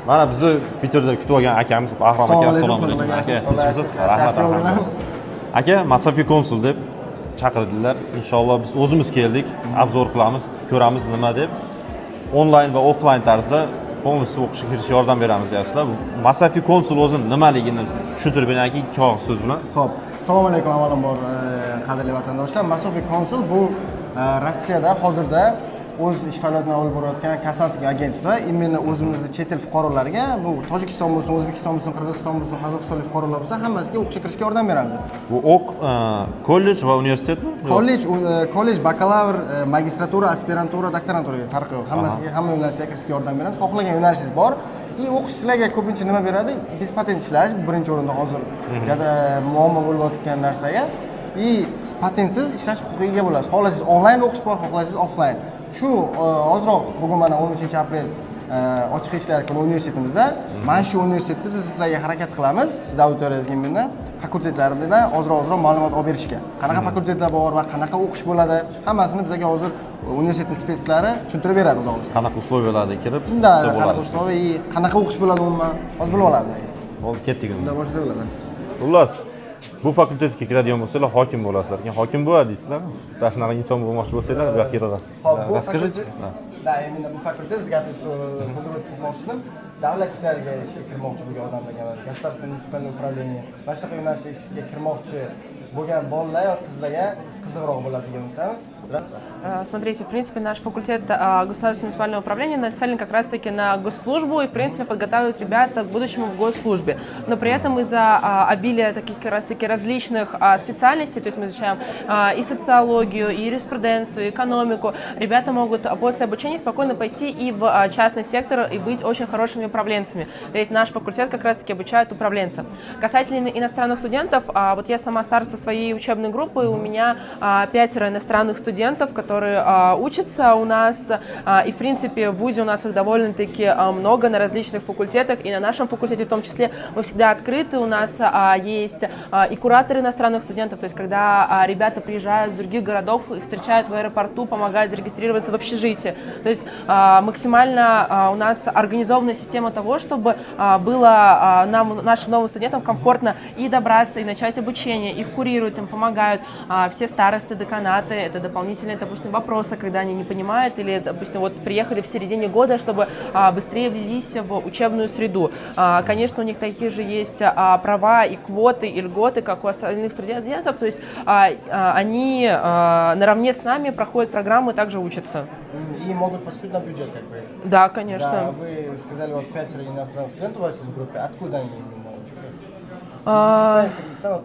Mana bizni Piterda kutib olgan akamiz Bahrom aka, assalomu alaykum. Aka, tinchmisiz? Rahmat. Aka, masofaviy konsul deb chaqirdilar. Inshaalloh biz o'zimiz keldik, obzor qilamiz, ko'ramiz nima deb. Onlayn va offlayn tarzda polностью o'qishga kirishga yordam beramiz deyapsizlar. Masofaviy konsul o'zi nimaligini tushuntirib beringki, ikki og'iz so'z bilan. Xo'p, assalomu alaykum avvalambor qadrli vatandoshlar. Masofaviy konsul bu Rossiyada hozirda o'z ish faoliyatini olib borayotgan konsalting agentство. Именно o'zimizni chet el fuqarolariga, bu Tojikiston bo'lsin, O'zbekiston bo'lsin, Qirg'iziston bo'lsin, Qozog'istonlik fuqarolar bo'lsa, hammasiga o'qishga kirishga yordam beramiz. Bu o'q kollej va universitetmi? Kollej, bakalavr, magistratura, aspirantura, doktorantura farqi yo'q. Hammasiga, hamma yo'nalishlarga kirishga yordam beramiz. Xohlagan yo'nalishingiz bor. O'quvchilarga ko'pincha nima beradi? Biz patent ishlash birinchi o'rinda hozir juda muammo bo'lib o'tgan narsaga. Patentsiz ishlash huquqiga ega bo'lasiz. Xohlasangiz onlayn o'qish bor, xohlasangiz offlayn. Shu ozroq bugun mana 13-aprel ochiq eshiklar kuni universitetimizda mana shu universitetda biz sizlarga harakat qilamiz. Sizning auditoriyangizga menda fakultetlaridan ozroq ma'lumot olib berishga. Qanaqa fakultetlar bor va qanaqa o'qish bo'ladi, hammasini bizga hozir universitet spetslari tushuntirib beradi, xudo xohlasa. Qanaqa uslovlarda kirib, qanaqa usloviy, qanaqa o'qish bo'ladi umuman, hozir bilib oladi. Bo'ldi, ketdik unda. Boshqa bo'ladi. Xullas, bu fakultetga kiradigan bo'lsalar, hokim bo'lasizlar. Keyin hokim bo'ladi deysizlarmi? Shunaqa inson bo'lmoqchi bo'lsanglar, bu yoqqa kirasiz. Расскажите. Да, именно bu fakultet gapirmoqchidim. Davlat ishlariga ishga kirmoqchi bo'lgan odamlarga, государственное муниципальное управление, boshqa yo'nalishga ishga kirmoqchi bo'lgan bolalar yoki qizlarga qiziqroq bo'ladi degan umidamiz. Смотрите, в принципе, наш факультет государственного муниципального управления нацелен как раз-таки на госслужбу и, в принципе, подготавливает ребят к будущему в госслужбе. Но при этом из-за обилия таких как раз-таки различных специальностей, то есть мы изучаем и социологию, и юриспруденцию, и экономику, ребята могут после обучения спокойно пойти и в частный сектор и быть очень хорошими управленцами. Ведь наш факультет как раз-таки обучает управленцев. Касательно иностранных студентов, вот я сама староста своей учебной группы, у меня 5 иностранных студентов, которые учатся у нас, и в принципе в ВУЗе у нас их довольно-таки много на различных факультетах, и на нашем факультете в том числе мы всегда открыты, у нас есть и кураторы иностранных студентов, то есть когда ребята приезжают из других городов, их встречают в аэропорту, помогают зарегистрироваться в общежитии, то есть максимально у нас организованная система того, чтобы было нашим новым студентам комфортно и добраться, и начать обучение, их курируют, им помогают все старосты, деканаты, это дополнительные, допустим, вопросы, когда они не понимают, или, допустим, вот приехали в середине года, чтобы быстрее влились в учебную среду. Конечно, у них такие же есть права и квоты, и льготы, как у остальных студентов, то есть они наравне с нами проходят программу и также учатся. И могут поступить на бюджет, как бы. Да, конечно. Да, вы сказали, вот 5 иностранных студентов у вас есть в группе. Откуда они именно?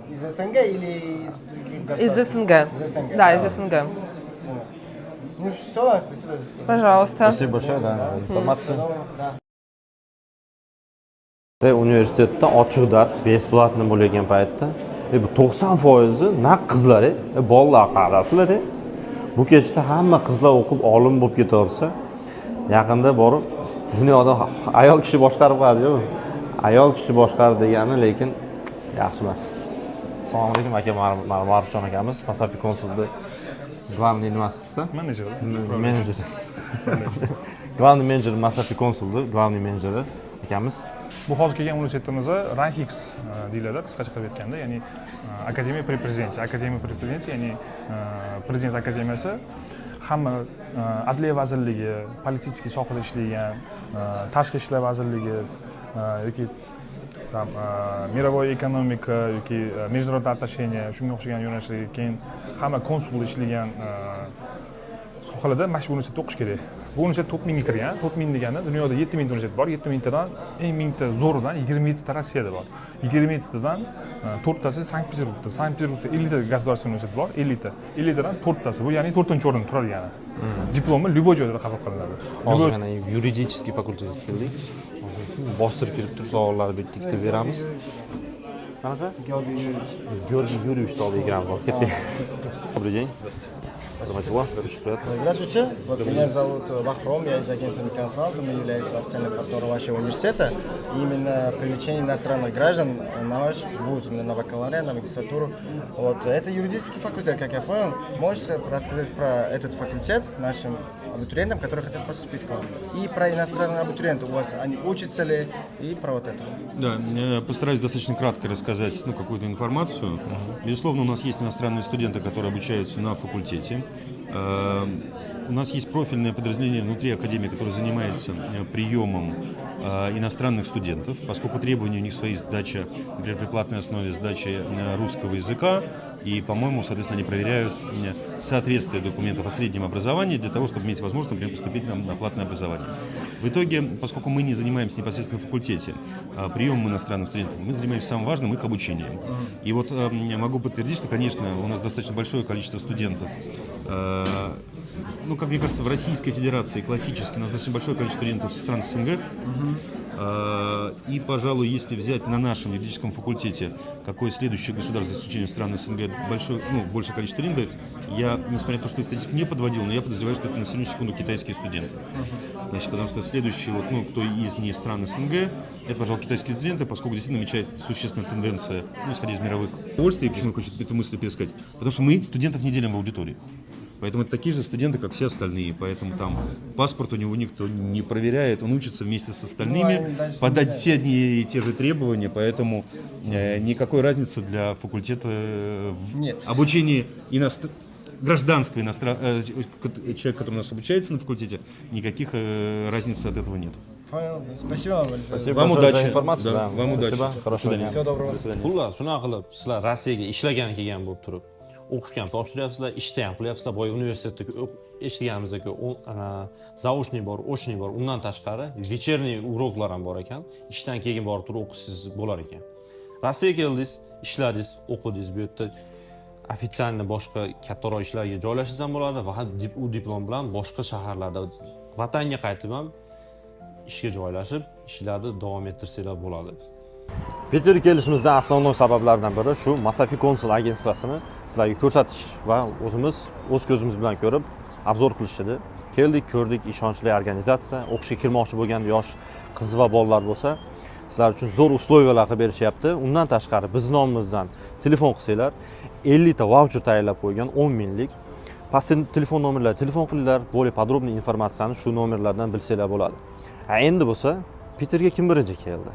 Из СНГ или из других государств? Из СНГ. Из СНГ. Да, из СНГ. Ну все, спасибо. Пожалуйста. Спасибо большое за информацию. Да. Universitetda ochiq dars besplatno bo'lgan paytda bu 90% naq qizlar, bolalar qarasizlar. Bu kechda hamma qizlar o'qib olim bo'lib ketaversa, yaqinda borib dunyoda ayol kishi boshqarib qo'yadi-ku. Ayol kishi boshqardi degani, lekin yaxshi emas. Assalomu alaykum aka, Ma'rufjon akamiz, Masafiy konsulda главный nimasiz? Menejer. Menejeriz. Главный menejeri Masafiy konsulda, главный menejeri akamiz. Bu hozir kelgan universitetimizda RANHIX deyiladi, qisqacha qilib aytganda, ya'ni Akademiya pri prezidenti. Akademiya pri prezidenti, ya'ni prezident akademiyasi hamma Adliya vazirligi, politsiya sohada ishlagan, tashqi ishlar vazirligi yoki мировой экономика yoki международное отношение, shunga o'xshagan yo'nalishlarga, keyin hamma konsulda ishlagan sohalarda mana shu universitetda o'qish kerak. Bu universitet 4000 ga kirgan. 4000 degani dunyoda 7000 ta universitet bor. 7000 tadan eng mingta zo'ridan 27 ta Rossiyada bor. 27 tadan 4 tasi Sankt-Peterburgda. Sankt-Peterburgda 50 ta государственный universitet bor, 50 ta. 50 tadan 4 tasi. Bu ya'ni 4-o'rinda turadi yana. Diplomi любой joyda qabul qilinadi. Hozir yana yuridiический fakultetga keldik. Bostirib kirib turib savollarni bitta beramiz. Qanaqa? Georgiy Yurievich oldiga kiramiz. Hozir ketdik. Добрый день. Здравствуйте. Вот меня зовут Вахром, я из агентства Консалт, мы являемся официальным партнером вашего университета. И именно привлечение иностранных граждан на ваш вуз, именно на бакалавриат, на магистратуру. Вот. Это юридический факультет, как я понял. Можете рассказать про этот факультет нашим абитуриентам, которые хотят поступить к вам? И про иностранные абитуриенты. У вас они учатся ли? И про вот это. Да, я постараюсь достаточно кратко рассказать какую-то информацию. Безусловно, у нас есть иностранные студенты, которые обучаются на факультете. У нас есть профильное подразделение внутри Академии, которое занимается приемом иностранных студентов, поскольку требования у них свои, сдача, например, при платной основе сдача русского языка, и, по-моему, соответственно, они проверяют соответствие документов о среднем образовании для того, чтобы иметь возможность, например, поступить на платное образование. В итоге, поскольку мы не занимаемся непосредственно в факультете приемом иностранных студентов, мы занимаемся самым важным их обучением. И вот я могу подтвердить, что, конечно, у нас достаточно большое количество студентов, как мне кажется, в Российской Федерации классически у нас достаточно большое количество студентов со стран СНГ. И, пожалуй, если взять на нашем юридическом факультете какое следующее государство, за исключением стран СНГ, большее количество студентов, я, несмотря на то, что статистику не подводил, но я подозреваю, что это на сегодняшнюю секунду китайские студенты. Значит, потому что следующие, кто из не стран СНГ, это, пожалуй, китайские студенты, поскольку действительно намечается существенная тенденция, исходя из мировых удовольствий, почему я хочу эту мысль пересказать, потому что мы студентов не делим в аудитории. Поэтому это такие же студенты, как все остальные. Поэтому там паспорт у него никто не проверяет, он учится вместе с остальными, подать все одни и те же требования, поэтому никакой разницы для факультета в обучении гражданства человека, который у нас обучается на факультете, никаких разниц от этого нет. Понял. Спасибо вам большое. Вам удачи. Informatsiya. Да, вам удачи. Хорошо. Всего доброго. Xullas, shunaqa qilib sizlar Rossiyaga ishlagan kelgan bo'lib turib, o'qishga ham topshiryapsizlar, ishda ham qilyapsizlar. Boya universitetda eshitganimizdek, zaochniy bor, ochniy bor. Undan tashqari вечерний uroklar ham bor ekan. Ishdan keyin borib turib o'qishsiz bo'lar ekan. Rossiyaga keldingiz, ishladingiz, o'qidingiz, bu yerda ofitsialni boshqa kattaroq ishlarga joylashingiz ham bo'ladi va u diplom bilan boshqa shaharlarda vatanga qaytib ham ishga joylashib, ishlarni davom ettirsanglar bo'ladi. Peterga kelishimizdan asosiy sabablardan biri shu Masafi Konsul agentsiyasini sizlarga ko'rsatish va o'zimiz o'z ko'zimiz bilan ko'rib obzor qilish edi. Keldik, ko'rdik, ishonchli organizatsiya, o'qishga kirmoqchi bo'lgan yosh qiz va bolalar bo'lsa, sizlar uchun zo'r условиялар qilib berishyapti. Undan tashqari biz nomimizdan telefon qilsanglar, 50 ta voucher tayyorlab qo'ygan 10 minglik. Pastda telefon nomerlariga telefon qilinglar, bo'lib podrobniy informatsiyani shu nomerlardan bilsanglar bo'ladi. Endi bo'lsa, Peterga kim birinchi keldi?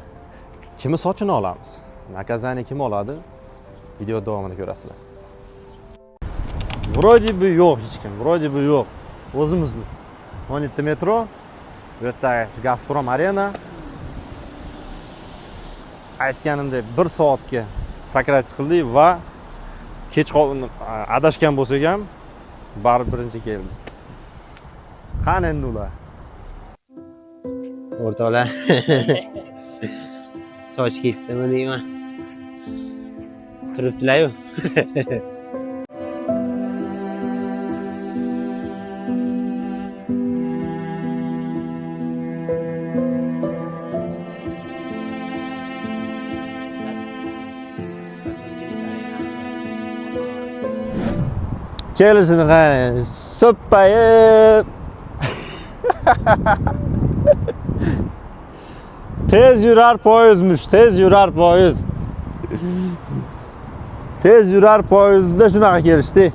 Kimni sochini olamiz? Nakazani kim oladi? Video davomida ko'rasizlar. Вроде бы yo'q hech kim, вроде бы yo'q. O'zimizmiz. 17 metro, bu yerda Gazprom Arena. Aytganimdek 1 soatga sakratish qildik va kech adashgan bo'lsak ham baribir birinchi keldi. Qani endi ular? O'rtoqlar. Soch ketdimi deyman. Turibdilar-ku. Kelishini qarang, so'ppayib. Tez yurar poyezdmiş, tez yurar poyezd. Tez yurar poyezdda shunaqa kelishdi.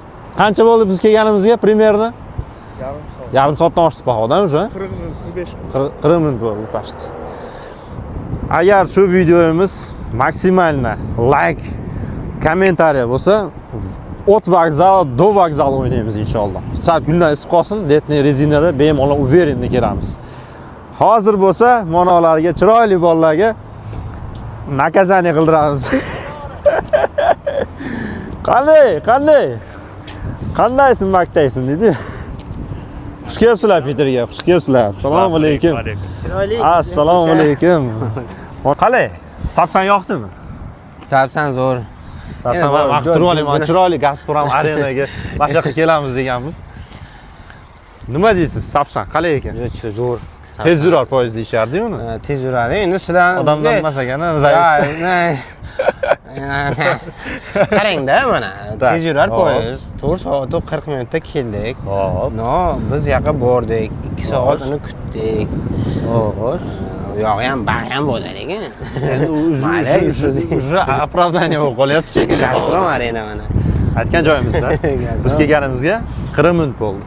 Qancha bo'ldi biz kelganimizga примерно? Yarim soat. Yarim soatdan oshdi pahodan уже. 40 minut bo'ldi past. Agar shu videomiz maksimalna like, kommentariy bo'lsa, от vokzal do vokzal o'ynaymiz inshaalloh. Sal kunlar isib qolsin, letniy rezinada bemalol uverenni kelamiz. Hozir bo'lsa, monolarga, chiroyli bolalarga nakazani qildiramiz. Qanday? Qandaysan, maqtaysan dedi. Xush kelibsizlar Peterga, xush kelibsizlar. Assalomu alaykum. Chiroyli. Assalomu alaykum. Qalay? Sapsan yoqdimi? Sapsan zo'r. Sapsan maqtirib olaman, chiroyli Gazprom Arenaga boshqa kelamiz deganmiz. Nima deysiz? Sapsan qalay ekan? Zo'r. Tez yurar poyezd deyishardi uni. Tez yuradi. Endi sizlar odamlar emas ekan, zaif. Qarang-da mana, tez yurar poyezd. 4 soat 40 minutda keldik. No, biz yoqqa bordik. 2 soat uni kutdik. Xo'sh. U yog'i ham baxt ham bo'ldi lekin. Endi уже оправдание bo'lib qolyapti shekilli. Gazprom Arena mana. Aytgan joyimizda. Biz kelganimizga 40 minut bo'ldi.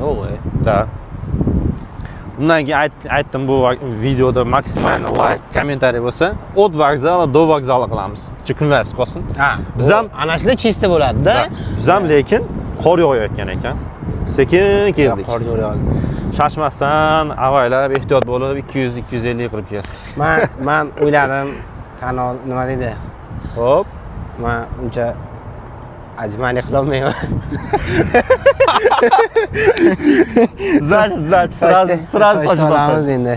Yo'q-e. Da. Undan keyin aytdim bu videoda maksimal like, kommentariy bo'lsa, od vokzali, do vokzali qilamiz. Chikunlar isib qolsin. Ha, biz ham ana shunda chista bo'ladi-da. Biz ham lekin qor yog'ayotgan ekan. Sekin keldik. Qor yog'yapti. Shashmasdan, avaylab, ehtiyot bo'lib 200-250 qilib ketdik. Men o'yladim, kanal nima deydi? Hop. Men uncha ajmani qilolmayman. Sraz olamiz endi.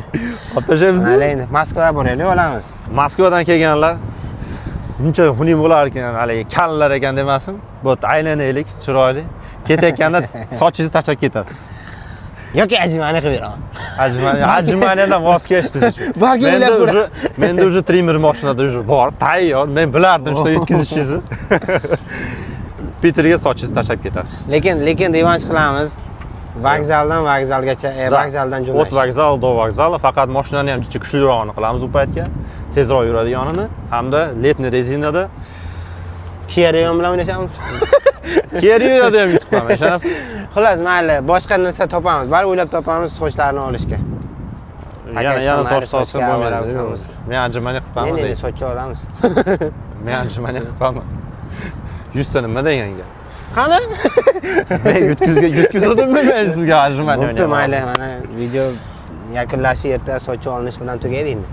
Otashamiz. Endi Moskvaga boraylik, olamiz. Moskvadan kelganlar buncha xuning bo'lar ekan, haligi kallar ekan demasin. Bu aylanaylik, chiroyli. Ketayotganda sochingizni tashlab ketasiz. Yoki ajmani qilib beraman. Ajmanidan voz kechdik. Menda уже trimmer mashinada уже bor, tayyor. Men bilardim shu yetkazishingizni. Peterga sochingizni tashlab ketasiz. Lekin revansh qilamiz. Vokzaldan vokzalgacha, vokzaldan jo'nash. Ot vokzal, do vokzal, faqat mashinani ham kuchlirog'ini qilamiz u paytga. Tezroq yuradiganini hamda letniy rezinada Keriyon bilan o'ynashamiz. Keriyonda ham yutib qolaman, ishonasiz? Xullas, mayli, boshqa narsa topamiz. Bari o'ylab topamiz sochlarni olishga. Yana soch bo'lmaydi. Men anjumani qilib qolaman. Men sochni olamiz. Men anjumani qilib qolaman. 100 ta nima degan gap? Qani? Men yutkizuvdimmi men sizga anjumani o'ynayman. Mayli, mana video yakunlashi erta sochi olinish bilan tugaydi endi.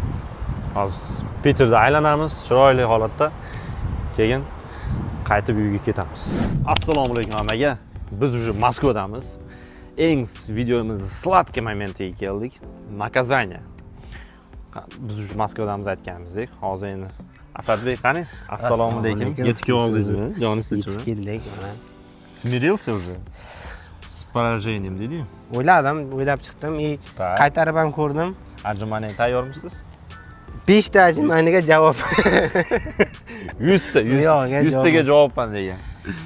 Hozir Peterda aylanamiz, chiroyli holatda. Keyin qaytib uyga ketamiz. Assalomu alaykum hammaga. Biz уже Moskvadamiz. Eng videomizni sladkий momentiga keldik. Naказание. Biz уже Moskvadamiz aytganimizdek. Hozir endi Asadbek qani? Assalomu alaykum. Yetib oldingizmi? Joningiz tinchmi? Keldik mana. Smirился уже? С поражением dedi. O'ylab chiqdim. Qaytarib ham ko'rdim. Arjumaniga tayyormisiz? 5 ta arjumaniga javob. 100 taga javobman degan.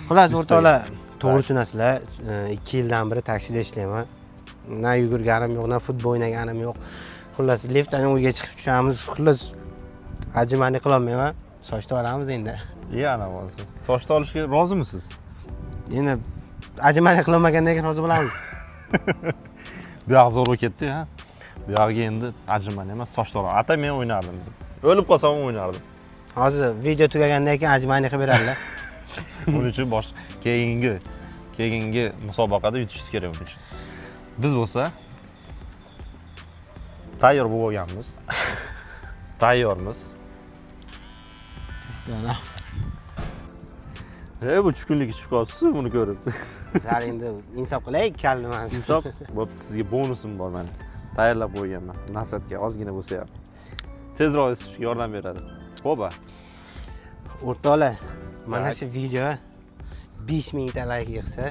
Xullas o'rtoqlar, to'g'ri tushunasizlar. 2 yildan beri taksida ishlayman. Na yugurganim yo'q, na futbol o'ynaganim yo'q. Xullas liftdan uyga chiqib tushamiz. Xullas arjumani qila olmayman. Sochni olamiz endi. Yana bo'lsin. Sochni olishga rozimisiz? Endi arjumani qilmagandan keyin rozi bo'lamiz. Bu yoq zo'r ketdi, ha. Bu yoqqa endi arjumani emas, sochni olaman. Ata men o'ynardim. O'lib qolsam ham o'ynardim. Hozir video tugagandan keyin arjumani qilib beradilar. Buning uchun keyingi musobaqada yutishingiz kerak buning uchun. Biz bo'lsa tayyor bo'lib olganmiz. Tayyormiz. Bu chukunlik ichib qolibsiz buni ko'rib. Sal endi insof qilaylik, kalniman. Insof, bo'pti, sizga bonusim bor mana. Tayyorlab qo'yganman. Nasatga ozgina bo'lsa ham. Tezroq isishga yordam beradi. Xo'p. O'rtoqlar, mana shu video 5000 ta like yig'sa,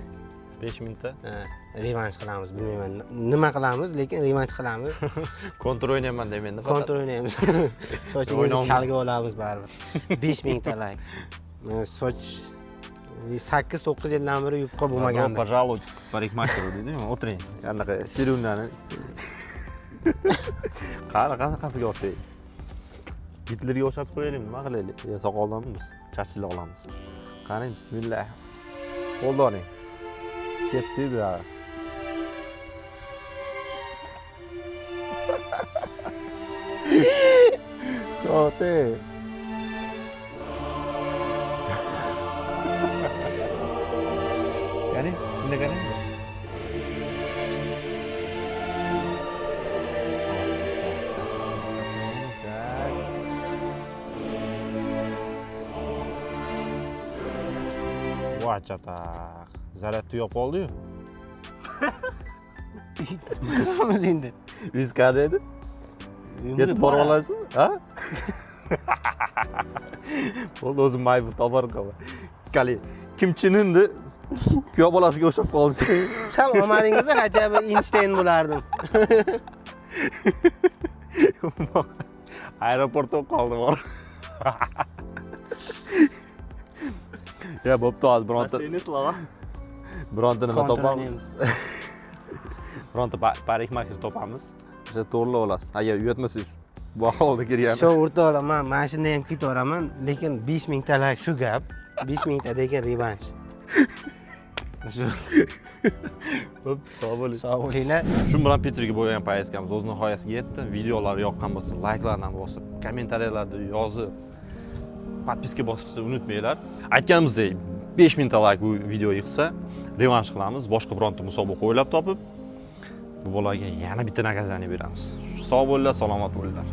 5000 ta? revansh qilamiz, bilmayman. Nima qilamiz, lekin revansh qilamiz. Kontrol o'ynayman demayman. Kontrol o'ynaymiz. Sochingizni kalga olamiz baribir. 5000 ta like. Soch 8-9 yildan beri yupqa bo'lmagandi. Пожалуйста, парикмахер deydimi? O'tiring. Qanaqa sirunani. Qanaqasiga olsak? Gitlerga o'xshatib qo'yaylik, nima qilaylik? Yo soqoldanmiz, chachilib olamiz. Qarang, bismillah. Qo'lni oling. Ketdi bu yoqqa. To'xta. Qani, bunda qani. Voy chataq. Zaryad tugab qoldi-yu. Qilamiz endi. Viskada edi. Yetib bora olasizmi? Ha? Bo'ldi, o'zim maybu toparib qolaman. Qali, Kimchininni kuyo bolasiga o'xshab qolsa. Sal omadingizda hatto bir Einstein bo'lardim. Aeroportda qoldi bor. Ya bo'pti, hozir bironta nima topamiz. Bironta parikmaker topamiz. O'sha to'g'rilab olasiz. Agar uyatmasangiz, bu ahvolda kirgan. Shu o'rtoqlar, men mashina ham ketaveraman, lekin 5000 ta like shu gap. 5000 ta degan revansh. Bo'pti, sog' bo'ling. Sog' bo'linglar. Shu bilan Peterga bo'lgan poyezdkamiz o'z nihoyasiga yetdi. Videolar yoqqan bo'lsa, like'larni bosib, kommentariyalarda yozib, podpiska bosishni unutmanglar. Aytganimizdek, 5000 ta like bu video yig'sa, revansh qilamiz. Boshqa bironta musobaqa o'ylab topib, bu bolaga yana bitta naказание beramiz. Sog' bo'linglar, salomat bo'linglar.